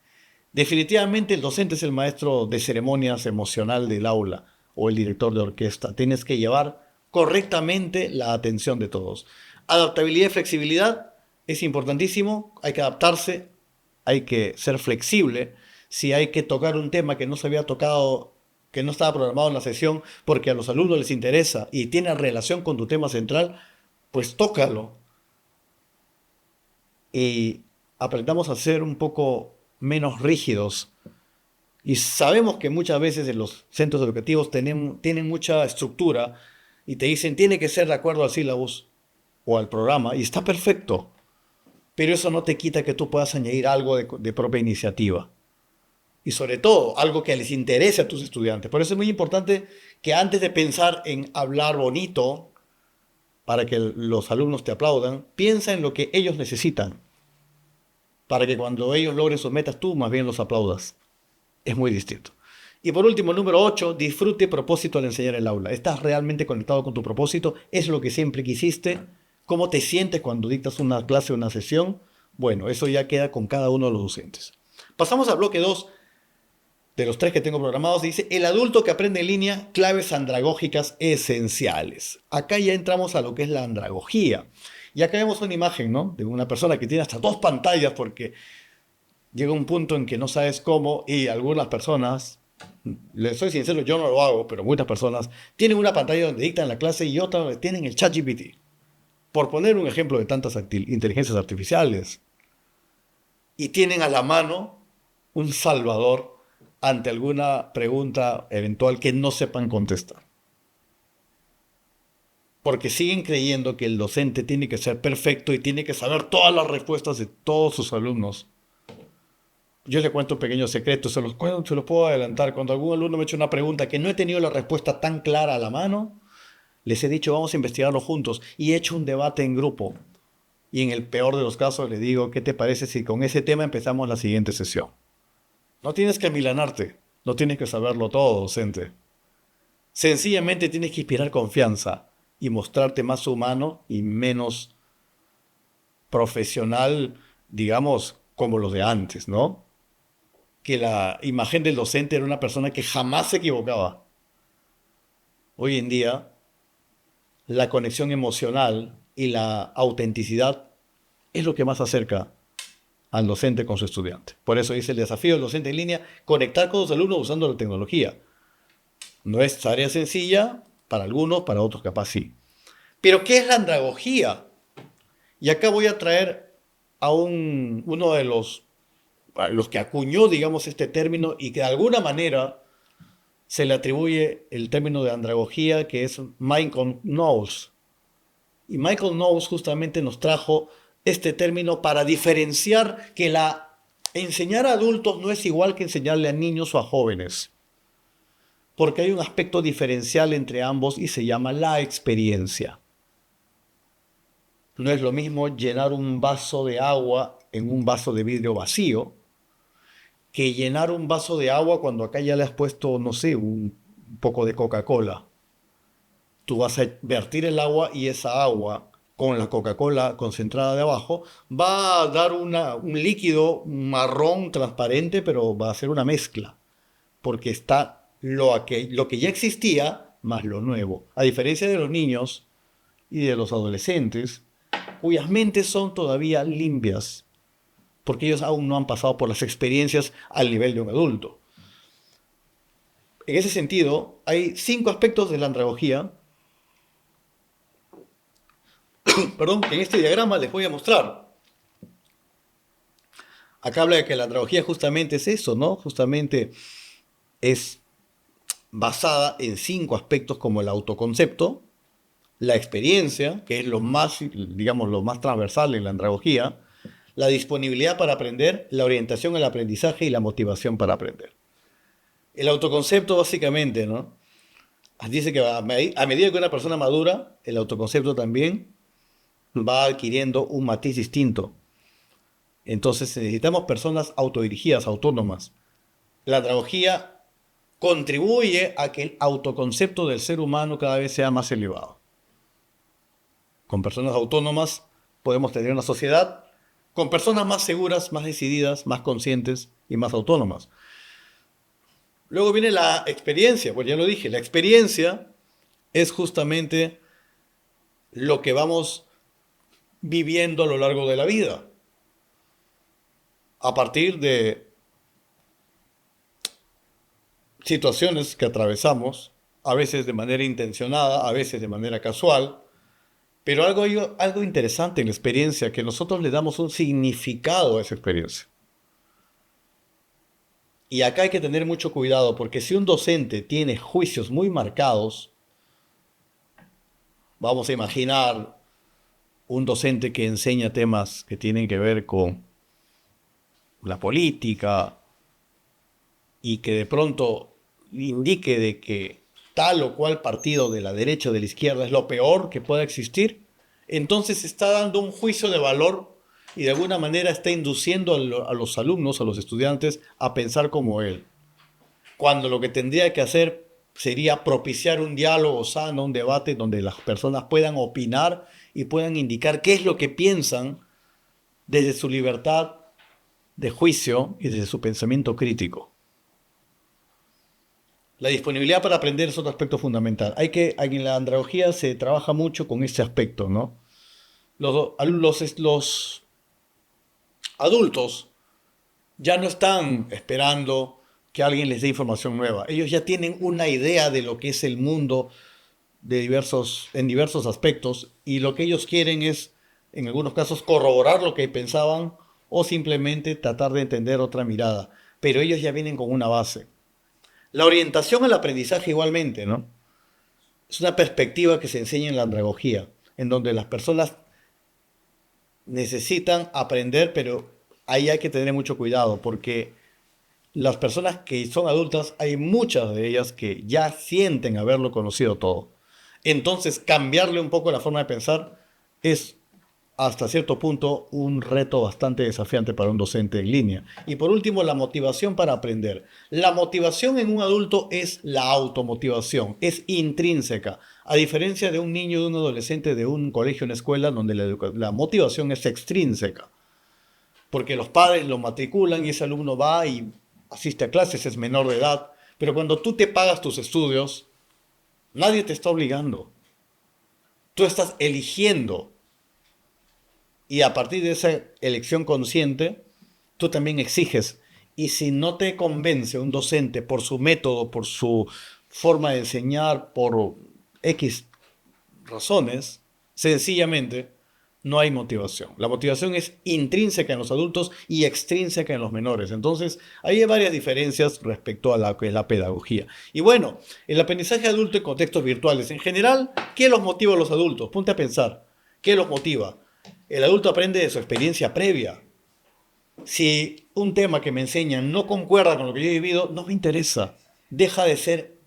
Definitivamente el docente es el maestro de ceremonias emocional del aula o el director de orquesta. Tienes que llevar correctamente la atención de todos. Adaptabilidad y flexibilidad es importantísimo, hay que adaptarse, hay que ser flexible. Si hay que tocar un tema que no se había tocado, que no estaba programado en la sesión, porque a los alumnos les interesa y tiene relación con tu tema central, pues tócalo. Y aprendamos a ser un poco menos rígidos. Y sabemos que muchas veces en los centros educativos tienen mucha estructura y te dicen tiene que ser de acuerdo al sílabus o al programa, y está perfecto. Pero eso no te quita que tú puedas añadir algo de propia iniciativa. Y sobre todo, algo que les interese a tus estudiantes. Por eso es muy importante que antes de pensar en hablar bonito, para que los alumnos te aplaudan, piensa en lo que ellos necesitan, para que cuando ellos logren sus metas, tú más bien los aplaudas. Es muy distinto. Y por último, número 8, disfrute propósito al enseñar el aula. ¿Estás realmente conectado con tu propósito? ¿Es lo que siempre quisiste? ¿Cómo te sientes cuando dictas una clase o una sesión? Bueno, eso ya queda con cada uno de los docentes. Pasamos al bloque 2 de los 3 que tengo programados. Dice, el adulto que aprende en línea, claves andragógicas esenciales. Acá ya entramos a lo que es la andragogía. Y acá vemos una imagen, ¿no? De una persona que tiene hasta 2 pantallas porque llega un punto en que no sabes cómo y algunas personas, les soy sincero, yo no lo hago, pero muchas personas tienen una pantalla donde dictan la clase y otra donde tienen el ChatGPT. Por poner un ejemplo de tantas inteligencias artificiales. Y tienen a la mano un salvador ante alguna pregunta eventual que no sepan contestar. Porque siguen creyendo que el docente tiene que ser perfecto y tiene que saber todas las respuestas de todos sus alumnos. Yo les cuento un pequeño secreto, se los puedo adelantar. Cuando algún alumno me ha hecho una pregunta que no he tenido la respuesta tan clara a la mano, les he dicho vamos a investigarlo juntos y he hecho un debate en grupo. Y en el peor de los casos les digo, ¿qué te parece si con ese tema empezamos la siguiente sesión? No tienes que amilanarte, no tienes que saberlo todo, docente. Sencillamente tienes que inspirar confianza y mostrarte más humano y menos profesional, digamos, como los de antes, ¿no? Que la imagen del docente era una persona que jamás se equivocaba. Hoy en día, la conexión emocional y la autenticidad es lo que más acerca al docente con su estudiante. Por eso dice el desafío del docente en línea, conectar con los alumnos usando la tecnología. No es tarea sencilla para algunos, para otros capaz sí. Pero ¿qué es la andragogía? Y acá voy a traer a uno de los que acuñó, digamos, este término y que de alguna manera se le atribuye el término de andragogía, que es Michael Knowles. Y Michael Knowles justamente nos trajo este término para diferenciar que enseñar a adultos no es igual que enseñarle a niños o a jóvenes. Porque hay un aspecto diferencial entre ambos y se llama la experiencia. No es lo mismo llenar un vaso de agua en un vaso de vidrio vacío que llenar un vaso de agua cuando acá ya le has puesto, no sé, un poco de Coca-Cola. Tú vas a vertir el agua y esa agua con la Coca-Cola concentrada de abajo va a dar un líquido marrón transparente, pero va a ser una mezcla, porque está lo que ya existía más lo nuevo. A diferencia de los niños y de los adolescentes, cuyas mentes son todavía limpias, porque ellos aún no han pasado por las experiencias al nivel de un adulto. En ese sentido, hay 5 aspectos de la andragogía, perdón, que en este diagrama les voy a mostrar. Acá habla de que la andragogía justamente es eso, ¿no? Justamente es basada en 5 aspectos como el autoconcepto, la experiencia, que es lo más, digamos, lo más transversal en la andragogía, la disponibilidad para aprender, la orientación al aprendizaje y la motivación para aprender. El autoconcepto básicamente, ¿no? Dice que a medida que una persona madura, el autoconcepto también va adquiriendo un matiz distinto. Entonces necesitamos personas autodirigidas, autónomas. La andragogía contribuye a que el autoconcepto del ser humano cada vez sea más elevado. Con personas autónomas podemos tener una sociedad con personas más seguras, más decididas, más conscientes y más autónomas. Luego viene la experiencia, pues ya lo dije, la experiencia es justamente lo que vamos viviendo a lo largo de la vida, a partir de situaciones que atravesamos, a veces de manera intencionada, a veces de manera casual, pero algo interesante en la experiencia, que nosotros le damos un significado a esa experiencia. Y acá hay que tener mucho cuidado, porque si un docente tiene juicios muy marcados, vamos a imaginar un docente que enseña temas que tienen que ver con la política y que de pronto indique de que tal o cual partido de la derecha o de la izquierda es lo peor que pueda existir, entonces está dando un juicio de valor y de alguna manera está induciendo a los alumnos, a los estudiantes, a pensar como él. Cuando lo que tendría que hacer sería propiciar un diálogo sano, un debate donde las personas puedan opinar y puedan indicar qué es lo que piensan desde su libertad de juicio y desde su pensamiento crítico. La disponibilidad para aprender es otro aspecto fundamental. En la andragogía se trabaja mucho con este aspecto, ¿no? Los adultos ya no están esperando que alguien les dé información nueva. Ellos ya tienen una idea de lo que es el mundo en diversos aspectos, y lo que ellos quieren es, en algunos casos, corroborar lo que pensaban o simplemente tratar de entender otra mirada. Pero ellos ya vienen con una base. La orientación al aprendizaje igualmente, ¿no? Es una perspectiva que se enseña en la andragogía, en donde las personas necesitan aprender, pero ahí hay que tener mucho cuidado, porque las personas que son adultas, hay muchas de ellas que ya sienten haberlo conocido todo. Entonces, cambiarle un poco la forma de pensar es hasta cierto punto un reto bastante desafiante para un docente en línea. Y por último, la motivación para aprender. La motivación en un adulto es la automotivación, es intrínseca, a diferencia de un niño, de un adolescente, de un colegio, una escuela, donde la motivación es extrínseca, porque los padres lo matriculan y ese alumno va y asiste a clases, es menor de edad, pero cuando tú te pagas tus estudios, nadie te está obligando. Tú estás eligiendo, y a partir de esa elección consciente, tú también exiges. Y si no te convence un docente por su método, por su forma de enseñar, por X razones, sencillamente no hay motivación. La motivación es intrínseca en los adultos y extrínseca en los menores. Entonces, ahí hay varias diferencias respecto a la que es la pedagogía. Y bueno, el aprendizaje adulto en contextos virtuales, en general, ¿qué los motiva a los adultos? Ponte a pensar, ¿qué los motiva? El adulto aprende de su experiencia previa. Si un tema que me enseñan no concuerda con lo que yo he vivido, no me interesa. Deja de ser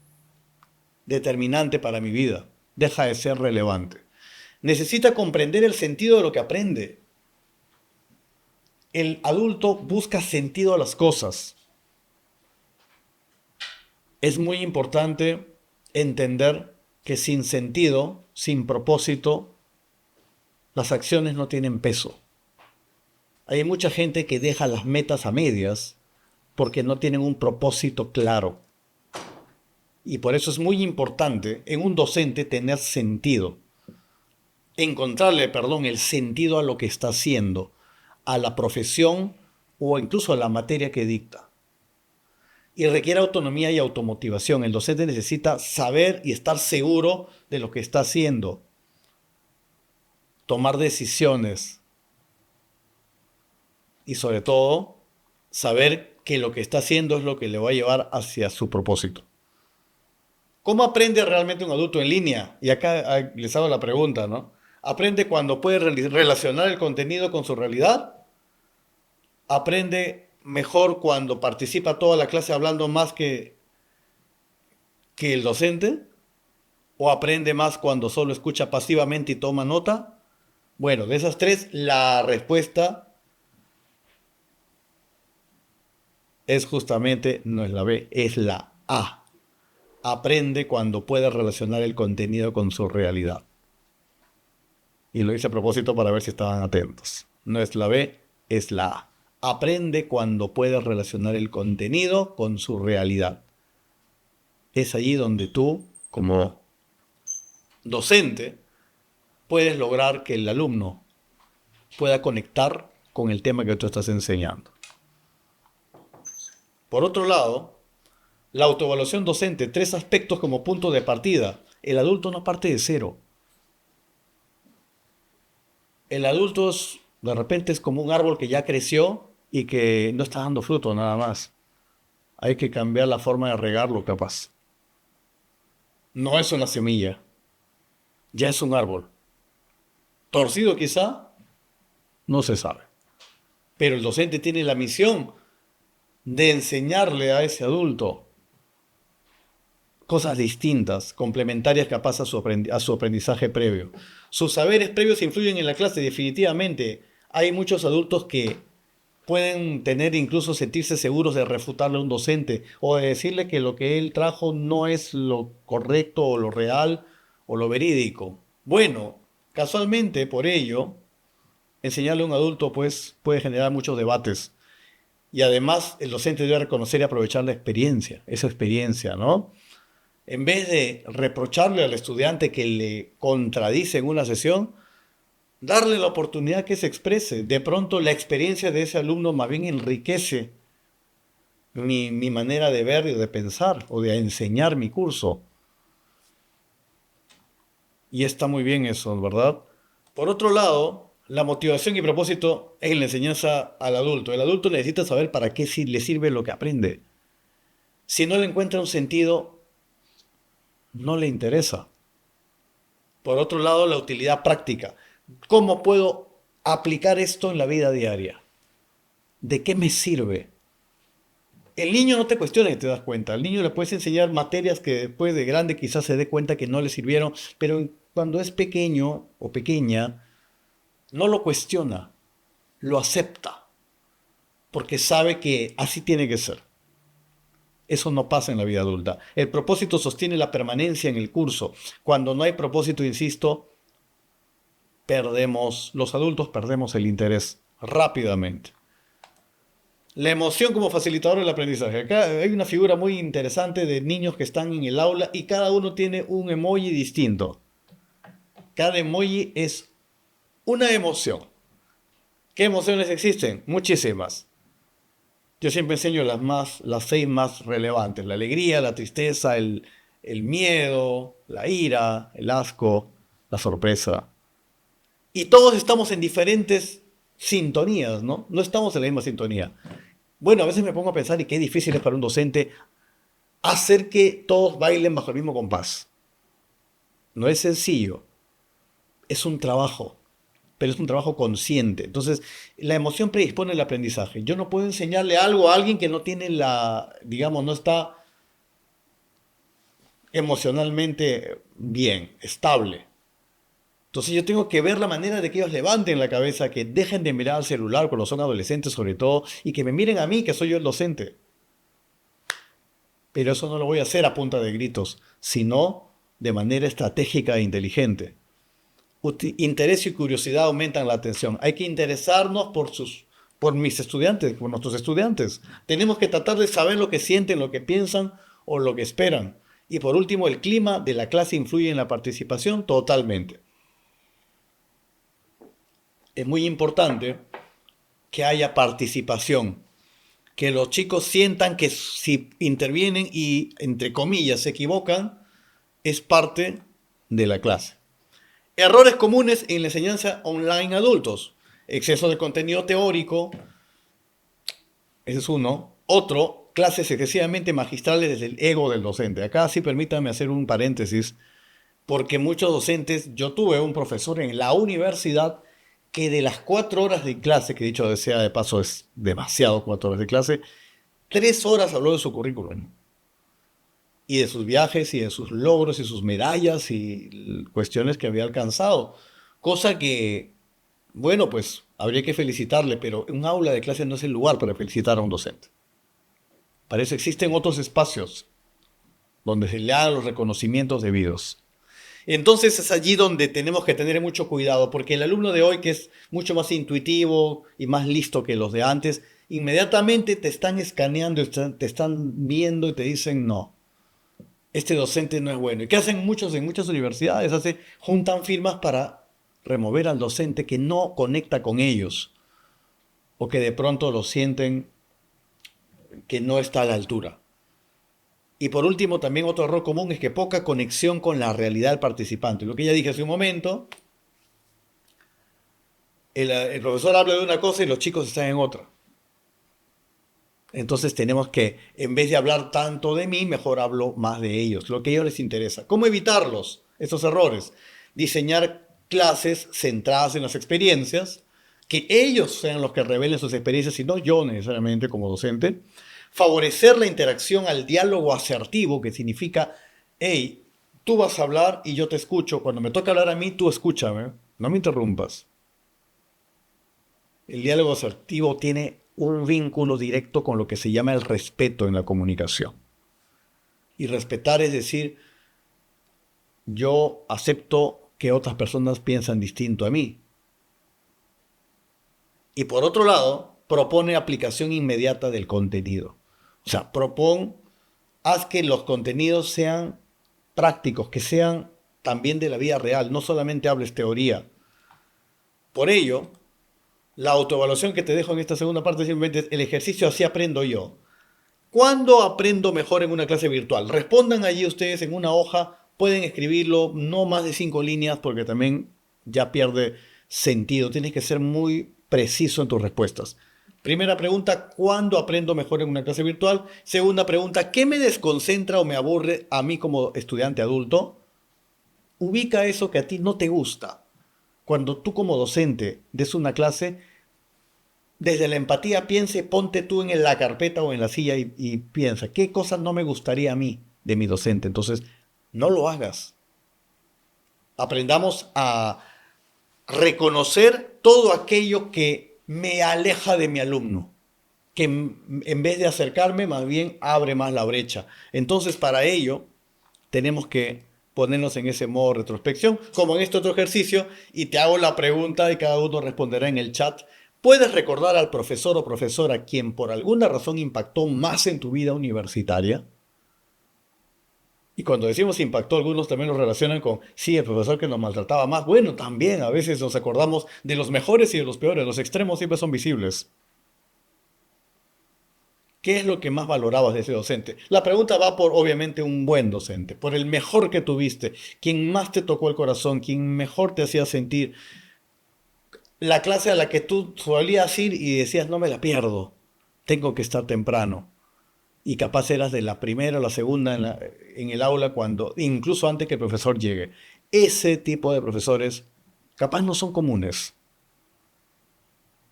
determinante para mi vida. Deja de ser relevante. Necesita comprender el sentido de lo que aprende. El adulto busca sentido a las cosas. Es muy importante entender que sin sentido, sin propósito, las acciones no tienen peso. Hay mucha gente que deja las metas a medias porque no tienen un propósito claro. Y por eso es muy importante en un docente tener sentido. Encontrarle, el sentido a lo que está haciendo, a la profesión o incluso a la materia que dicta. Y requiere autonomía y automotivación. El docente necesita saber y estar seguro de lo que está haciendo. Tomar decisiones. Y sobre todo, saber que lo que está haciendo es lo que le va a llevar hacia su propósito. ¿Cómo aprende realmente un adulto en línea? Y acá les hago la pregunta, ¿no? ¿Aprende cuando puede relacionar el contenido con su realidad? ¿Aprende mejor cuando participa toda la clase hablando más que el docente? ¿O aprende más cuando solo escucha pasivamente y toma nota? Bueno, de esas tres, la respuesta es justamente, no es la B, es la A. Aprende cuando puede relacionar el contenido con su realidad. Y lo hice a propósito para ver si estaban atentos. No es la B, es la A. Aprende cuando puede relacionar el contenido con su realidad. Es allí donde tú, como docente, puedes lograr que el alumno pueda conectar con el tema que tú estás enseñando. Por otro lado, la autoevaluación docente, 3 aspectos como punto de partida. El adulto no parte de cero. El adulto de repente es como un árbol que ya creció y que no está dando fruto nada más. Hay que cambiar la forma de regarlo, capaz. No es una semilla, ya es un árbol. Torcido quizá, no se sabe. Pero el docente tiene la misión de enseñarle a ese adulto cosas distintas, complementarias capaz a su aprendizaje previo. Sus saberes previos influyen en la clase, definitivamente. Hay muchos adultos que pueden tener incluso sentirse seguros de refutarle a un docente o de decirle que lo que él trajo no es lo correcto o lo real o lo verídico. Bueno, casualmente por ello, enseñarle a un adulto pues puede generar muchos debates. Y además el docente debe reconocer y aprovechar la experiencia, esa experiencia, ¿no? En vez de reprocharle al estudiante que le contradice en una sesión, darle la oportunidad que se exprese. De pronto la experiencia de ese alumno más bien enriquece mi manera de ver y de pensar o de enseñar mi curso. Y está muy bien eso, ¿verdad? Por otro lado, la motivación y propósito en la enseñanza al adulto. El adulto necesita saber para qué le sirve lo que aprende. Si no le encuentra un sentido, no le interesa. Por otro lado, la utilidad práctica. ¿Cómo puedo aplicar esto en la vida diaria? ¿De qué me sirve? El niño no te cuestiona y te das cuenta. Al niño le puedes enseñar materias que después de grande quizás se dé cuenta que no le sirvieron, pero cuando es pequeño o pequeña, no lo cuestiona, lo acepta, porque sabe que así tiene que ser. Eso no pasa en la vida adulta. El propósito sostiene la permanencia en el curso. Cuando no hay propósito, insisto, los adultos perdemos el interés rápidamente. La emoción como facilitador del aprendizaje. Acá hay una figura muy interesante de niños que están en el aula y cada uno tiene un emoji distinto. Cada emoji es una emoción. ¿Qué emociones existen? Muchísimas. Yo siempre enseño las 6 más relevantes. La alegría, la tristeza, el miedo, la ira, el asco, la sorpresa. Y todos estamos en diferentes sintonías, ¿no? No estamos en la misma sintonía. Bueno, a veces me pongo a pensar y qué difícil es para un docente hacer que todos bailen bajo el mismo compás. No es sencillo, es un trabajo, pero es un trabajo consciente. Entonces, la emoción predispone el aprendizaje. Yo no puedo enseñarle algo a alguien que no tiene digamos, no está emocionalmente bien, estable. Entonces yo tengo que ver la manera de que ellos levanten la cabeza, que dejen de mirar al celular cuando son adolescentes sobre todo, y que me miren a mí, que soy yo el docente. Pero eso no lo voy a hacer a punta de gritos, sino de manera estratégica e inteligente. Interés y curiosidad aumentan la atención. Hay que interesarnos por mis estudiantes, por nuestros estudiantes. Tenemos que tratar de saber lo que sienten, lo que piensan o lo que esperan. Y por último, el clima de la clase influye en la participación totalmente. Es muy importante que haya participación, que los chicos sientan que si intervienen y, entre comillas, se equivocan, es parte de la clase. Errores comunes en la enseñanza online a adultos. Exceso de contenido teórico, ese es uno. Otro, clases excesivamente magistrales desde el ego del docente. Acá sí permítanme hacer un paréntesis, porque muchos docentes, yo tuve un profesor en la universidad que de las 4 horas de clase, que dicho sea de paso es demasiado 4 horas de clase, 3 horas habló de su currículum y de sus viajes y de sus logros y sus medallas y cuestiones que había alcanzado. Cosa que, bueno, pues habría que felicitarle, pero un aula de clase no es el lugar para felicitar a un docente. Para eso existen otros espacios donde se le hagan los reconocimientos debidos. Entonces es allí donde tenemos que tener mucho cuidado, porque el alumno de hoy, que es mucho más intuitivo y más listo que los de antes, inmediatamente te están escaneando, te están viendo y te dicen no, este docente no es bueno. ¿Y qué hacen muchos en muchas universidades? Juntan firmas para remover al docente que no conecta con ellos o que de pronto lo sienten que no está a la altura. Y por último, también otro error común es que poca conexión con la realidad del participante. Lo que ya dije hace un momento, el profesor habla de una cosa y los chicos están en otra. Entonces tenemos que, en vez de hablar tanto de mí, mejor hablo más de ellos, lo que a ellos les interesa. ¿Cómo evitarlos, estos errores? Diseñar clases centradas en las experiencias, que ellos sean los que revelen sus experiencias y no yo necesariamente como docente. Favorecer la interacción al diálogo asertivo, que significa, hey, tú vas a hablar y yo te escucho. Cuando me toca hablar a mí, tú escúchame, no me interrumpas. El diálogo asertivo tiene un vínculo directo con lo que se llama el respeto en la comunicación. Y respetar es decir, yo acepto que otras personas piensan distinto a mí. Y por otro lado, propone aplicación inmediata del contenido. O sea, haz que los contenidos sean prácticos, que sean también de la vida real, no solamente hables teoría. Por ello, la autoevaluación que te dejo en esta segunda parte simplemente es el ejercicio así aprendo yo. ¿Cuándo aprendo mejor en una clase virtual? Respondan allí ustedes en una hoja, pueden escribirlo, no más de 5 líneas porque también ya pierde sentido. Tienes que ser muy preciso en tus respuestas. Primera pregunta, ¿cuándo aprendo mejor en una clase virtual? Segunda pregunta, ¿qué me desconcentra o me aburre a mí como estudiante adulto? Ubica eso que a ti no te gusta. Cuando tú como docente des una clase, desde la empatía piense, ponte tú en la carpeta o en la silla y piensa, ¿qué cosas no me gustaría a mí de mi docente? Entonces, no lo hagas. Aprendamos a reconocer todo aquello que me aleja de mi alumno, que en vez de acercarme, más bien abre más la brecha. Entonces, para ello, tenemos que ponernos en ese modo de retrospección, como en este otro ejercicio, y te hago la pregunta y cada uno responderá en el chat. ¿Puedes recordar al profesor o profesora quien por alguna razón impactó más en tu vida universitaria? Y cuando decimos impactó, algunos también lo relacionan con, sí, el profesor que nos maltrataba más. Bueno, también a veces nos acordamos de los mejores y de los peores. Los extremos siempre son visibles. ¿Qué es lo que más valorabas de ese docente? La pregunta va por, obviamente, un buen docente, por el mejor que tuviste, quien más te tocó el corazón, quien mejor te hacía sentir. La clase a la que tú solías ir y decías, no me la pierdo, tengo que estar temprano. Y capaz eras de la primera o la segunda en el aula, cuando, incluso antes que el profesor llegue. Ese tipo de profesores capaz no son comunes.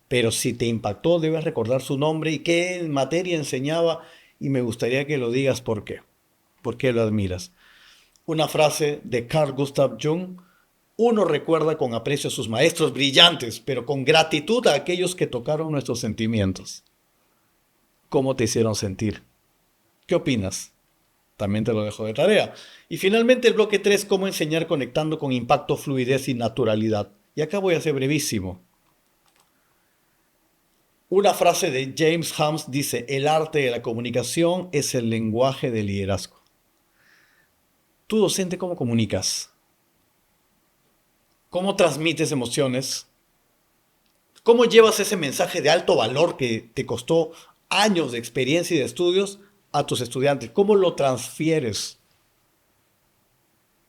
Pero si te impactó, debes recordar su nombre y qué materia enseñaba, y me gustaría que lo digas por qué. ¿Por qué lo admiras? Una frase de Carl Gustav Jung: uno recuerda con aprecio a sus maestros brillantes, pero con gratitud a aquellos que tocaron nuestros sentimientos. ¿Cómo te hicieron sentir? ¿Qué opinas? También te lo dejo de tarea. Y finalmente el bloque 3: cómo enseñar conectando con impacto, fluidez y naturalidad. Y acá voy a ser brevísimo. Una frase de James Hams dice: el arte de la comunicación es el lenguaje del liderazgo. Tú, docente, ¿cómo comunicas? ¿Cómo transmites emociones? ¿Cómo llevas ese mensaje de alto valor que te costó años de experiencia y de estudios a tus estudiantes? ¿Cómo lo transfieres?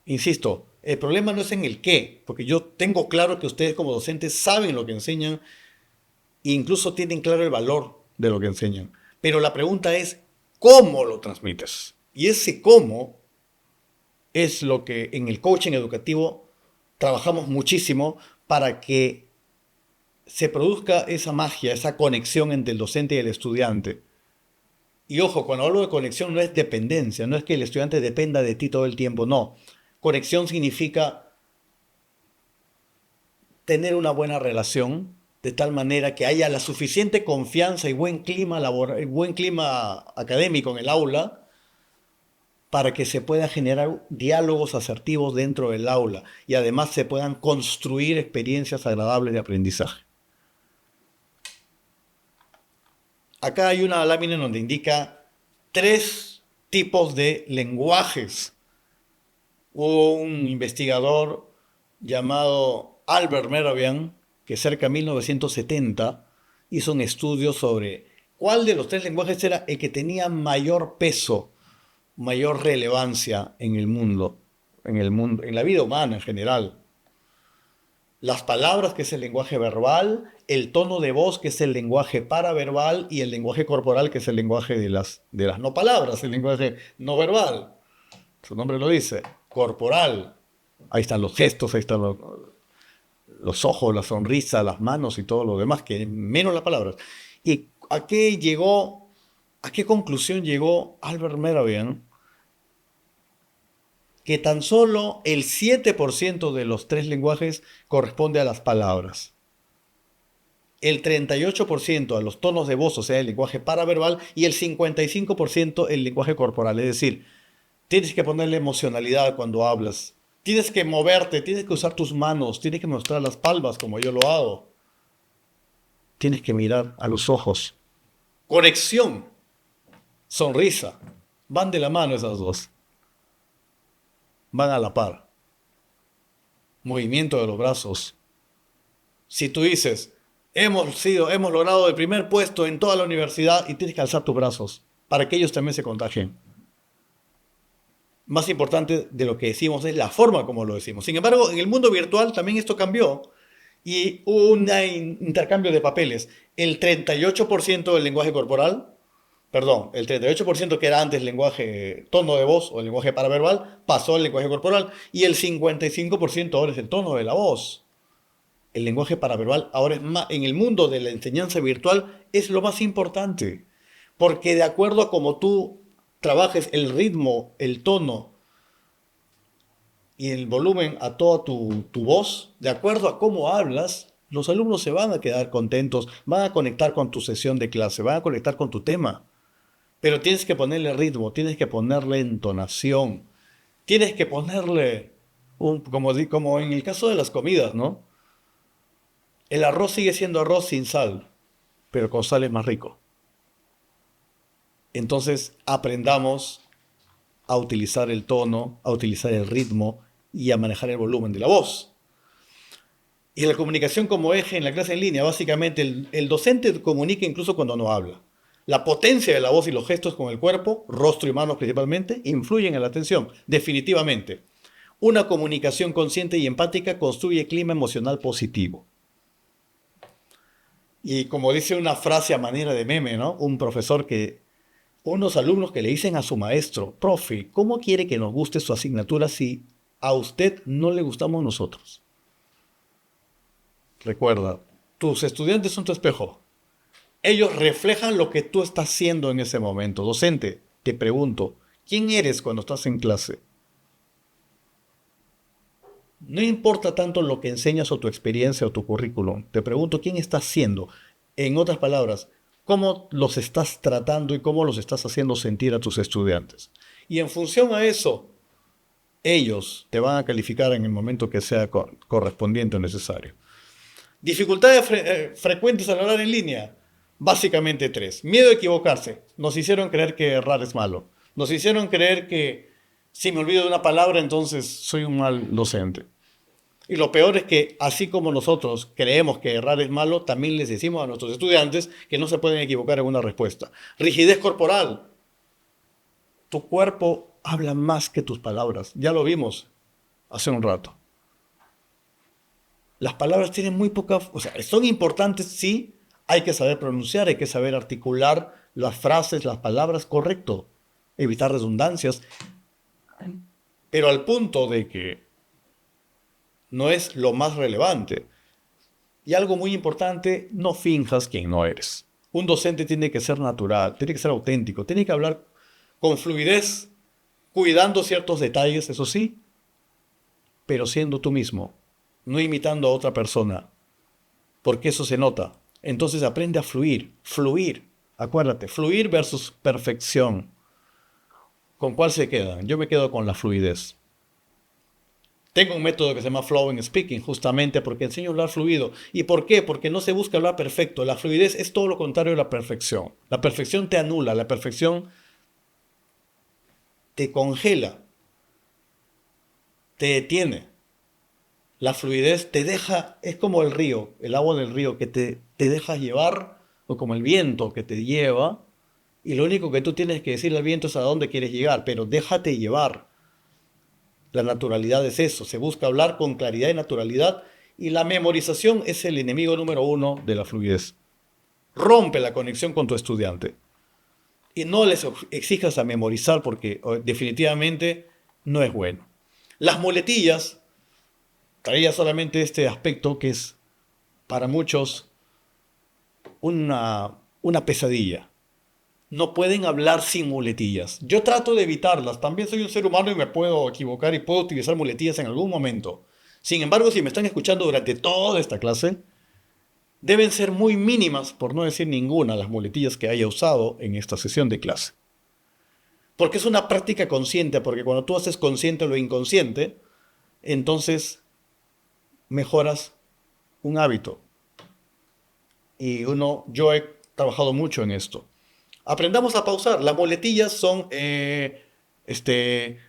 Insisto, el problema no es en el qué, porque yo tengo claro que ustedes como docentes saben lo que enseñan e incluso tienen claro el valor de lo que enseñan. Pero la pregunta es, ¿cómo lo transmites? Y ese cómo es lo que en el coaching educativo trabajamos muchísimo para que se produzca esa magia, esa conexión entre el docente y el estudiante. Y ojo, cuando hablo de conexión no es dependencia, no es que el estudiante dependa de ti todo el tiempo, no. Conexión significa tener una buena relación, de tal manera que haya la suficiente confianza y buen clima laboral, buen clima académico en el aula, para que se puedan generar diálogos asertivos dentro del aula y además se puedan construir experiencias agradables de aprendizaje. Acá hay una lámina en donde indica 3 tipos de lenguajes. Hubo un investigador llamado Albert Mehrabian, que cerca de 1970 hizo un estudio sobre cuál de los tres lenguajes era el que tenía mayor peso, mayor relevancia en la vida humana en general. Las palabras, que es el lenguaje verbal, el tono de voz, que es el lenguaje paraverbal, y el lenguaje corporal, que es el lenguaje de las no palabras, el lenguaje no verbal. Su nombre lo dice, corporal. Ahí están los gestos, ahí están los ojos, la sonrisa, las manos y todo lo demás, que menos las palabras. ¿Y a qué conclusión llegó Albert Mehrabian? Que tan solo el 7% de los tres lenguajes corresponde a las palabras. El 38% a los tonos de voz, o sea, el lenguaje paraverbal, y el 55% el lenguaje corporal. Es decir, tienes que ponerle emocionalidad cuando hablas. Tienes que moverte, tienes que usar tus manos, tienes que mostrar las palmas como yo lo hago. Tienes que mirar a los ojos. Conexión, sonrisa. Van de la mano esas dos. Van a la par. Movimiento de los brazos. Si tú dices, hemos logrado el primer puesto en toda la universidad, y tienes que alzar tus brazos para que ellos también se contagien. Más importante de lo que decimos es la forma como lo decimos. Sin embargo, en el mundo virtual también esto cambió y hubo un intercambio de papeles. El 38% del lenguaje corporal, perdón, el 38% que era antes lenguaje tono de voz o el lenguaje paraverbal, pasó al lenguaje corporal, y el 55% ahora es el tono de la voz. El lenguaje paraverbal ahora es más, en el mundo de la enseñanza virtual, es lo más importante. Porque de acuerdo a cómo tú trabajes el ritmo, el tono y el volumen a toda tu voz, de acuerdo a cómo hablas, los alumnos se van a quedar contentos, van a conectar con tu sesión de clase, van a conectar con tu tema. Pero tienes que ponerle ritmo, tienes que ponerle entonación, tienes que ponerle, como en el caso de las comidas, ¿no? El arroz sigue siendo arroz sin sal, pero con sal es más rico. Entonces aprendamos a utilizar el tono, a utilizar el ritmo y a manejar el volumen de la voz. Y la comunicación como eje en la clase en línea, básicamente el docente comunica incluso cuando no habla. La potencia de la voz y los gestos con el cuerpo, rostro y manos principalmente, influyen en la atención, definitivamente. Una comunicación consciente y empática construye clima emocional positivo. Y como dice una frase a manera de meme, ¿no? Unos alumnos que le dicen a su maestro, profe, ¿cómo quiere que nos guste su asignatura si a usted no le gustamos nosotros? Recuerda, tus estudiantes son tu espejo. Ellos reflejan lo que tú estás haciendo en ese momento. Docente, te pregunto, ¿quién eres cuando estás en clase? No importa tanto lo que enseñas o tu experiencia o tu currículum. Te pregunto, ¿quién estás siendo? En otras palabras, ¿cómo los estás tratando y cómo los estás haciendo sentir a tus estudiantes? Y en función a eso, ellos te van a calificar en el momento que sea correspondiente o necesario. Dificultades frecuentes al hablar en línea. Básicamente tres. Miedo a equivocarse. Nos hicieron creer que errar es malo. Nos hicieron creer que si me olvido de una palabra, entonces soy un mal docente. Y lo peor es que, así como nosotros creemos que errar es malo, también les decimos a nuestros estudiantes que no se pueden equivocar en una respuesta. Rigidez corporal. Tu cuerpo habla más que tus palabras. Ya lo vimos hace un rato. Las palabras tienen muy poca... O sea, son importantes, sí. Hay que saber pronunciar, hay que saber articular las frases, las palabras correcto. Evitar redundancias. Pero al punto de que no es lo más relevante. Y algo muy importante, no finjas quien no eres. Un docente tiene que ser natural, tiene que ser auténtico, tiene que hablar con fluidez, cuidando ciertos detalles, eso sí, pero siendo tú mismo, no imitando a otra persona, porque eso se nota. Entonces aprende a fluir. Acuérdate, fluir versus perfección. ¿Con cuál se quedan? Yo me quedo con la fluidez. Tengo un método que se llama Flowing Speaking, justamente porque enseño a hablar fluido. ¿Y por qué? Porque no se busca hablar perfecto. La fluidez es todo lo contrario de la perfección. La perfección te anula, la perfección te congela, te detiene. La fluidez te deja, es como el río, el agua del río, que te dejas llevar, o como el viento que te lleva, y lo único que tú tienes que decirle al viento es a dónde quieres llegar, pero déjate llevar. La naturalidad es eso, se busca hablar con claridad y naturalidad, y la memorización es el enemigo número uno de la fluidez. Rompe la conexión con tu estudiante. Y no les exijas a memorizar porque definitivamente no es bueno. Las muletillas, traía solamente este aspecto que es para muchos una pesadilla. No pueden hablar sin muletillas. Yo trato de evitarlas. También soy un ser humano y me puedo equivocar y puedo utilizar muletillas en algún momento. Sin embargo, si me están escuchando durante toda esta clase, deben ser muy mínimas, por no decir ninguna, las muletillas que haya usado en esta sesión de clase. Porque es una práctica consciente, porque cuando tú haces consciente lo inconsciente, entonces mejoras un hábito. Y yo he trabajado mucho en esto. Aprendamos a pausar. Las muletillas son,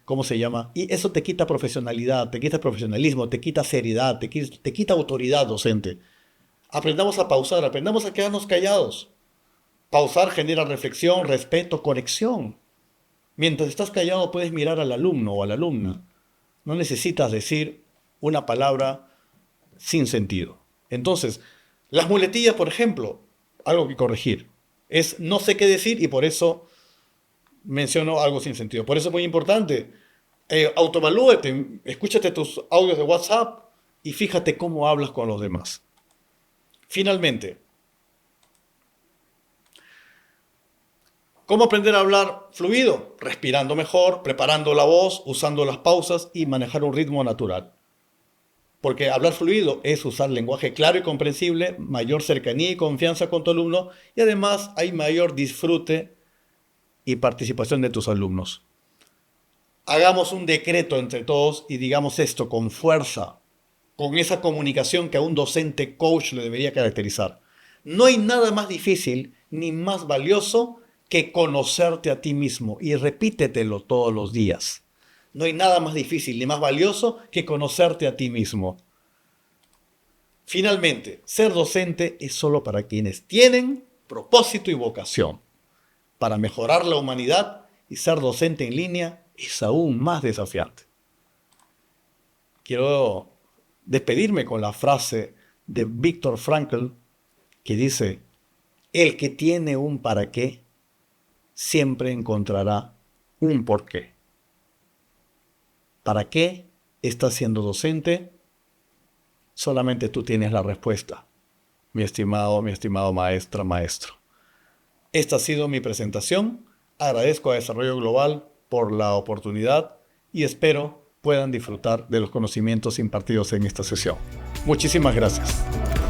¿cómo se llama? Y eso te quita profesionalidad, te quita profesionalismo, te quita seriedad, te quita autoridad docente. Aprendamos a pausar, aprendamos a quedarnos callados. Pausar genera reflexión, respeto, conexión. Mientras estás callado puedes mirar al alumno o a la alumna. No necesitas decir una palabra sin sentido. Entonces, las muletillas, por ejemplo, algo que corregir. Es no sé qué decir y por eso menciono algo sin sentido. Por eso es muy importante. Autoevalúate, escúchate tus audios de WhatsApp y fíjate cómo hablas con los demás. Finalmente, ¿cómo aprender a hablar fluido? Respirando mejor, preparando la voz, usando las pausas y manejar un ritmo natural. Porque hablar fluido es usar lenguaje claro y comprensible, mayor cercanía y confianza con tu alumno y además hay mayor disfrute y participación de tus alumnos. Hagamos un decreto entre todos y digamos esto con fuerza, con esa comunicación que a un docente coach le debería caracterizar. No hay nada más difícil ni más valioso que conocerte a ti mismo y repítetelo todos los días. No hay nada más difícil ni más valioso que conocerte a ti mismo. Finalmente, ser docente es solo para quienes tienen propósito y vocación. Para mejorar la humanidad y ser docente en línea es aún más desafiante. Quiero despedirme con la frase de Viktor Frankl que dice: el que tiene un para qué siempre encontrará un por qué. ¿Para qué estás siendo docente? Solamente tú tienes la respuesta, mi estimado maestra, maestro. Esta ha sido mi presentación. Agradezco a Desarrollo Global por la oportunidad y espero puedan disfrutar de los conocimientos impartidos en esta sesión. Muchísimas gracias.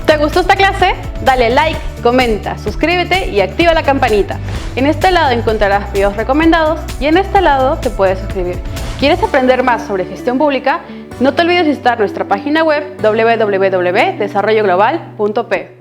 ¿Te gustó esta clase? Dale like, comenta, suscríbete y activa la campanita. En este lado encontrarás videos recomendados y en este lado te puedes suscribir. ¿Quieres aprender más sobre gestión pública? No te olvides visitar nuestra página web www.desarrolloglobal.p.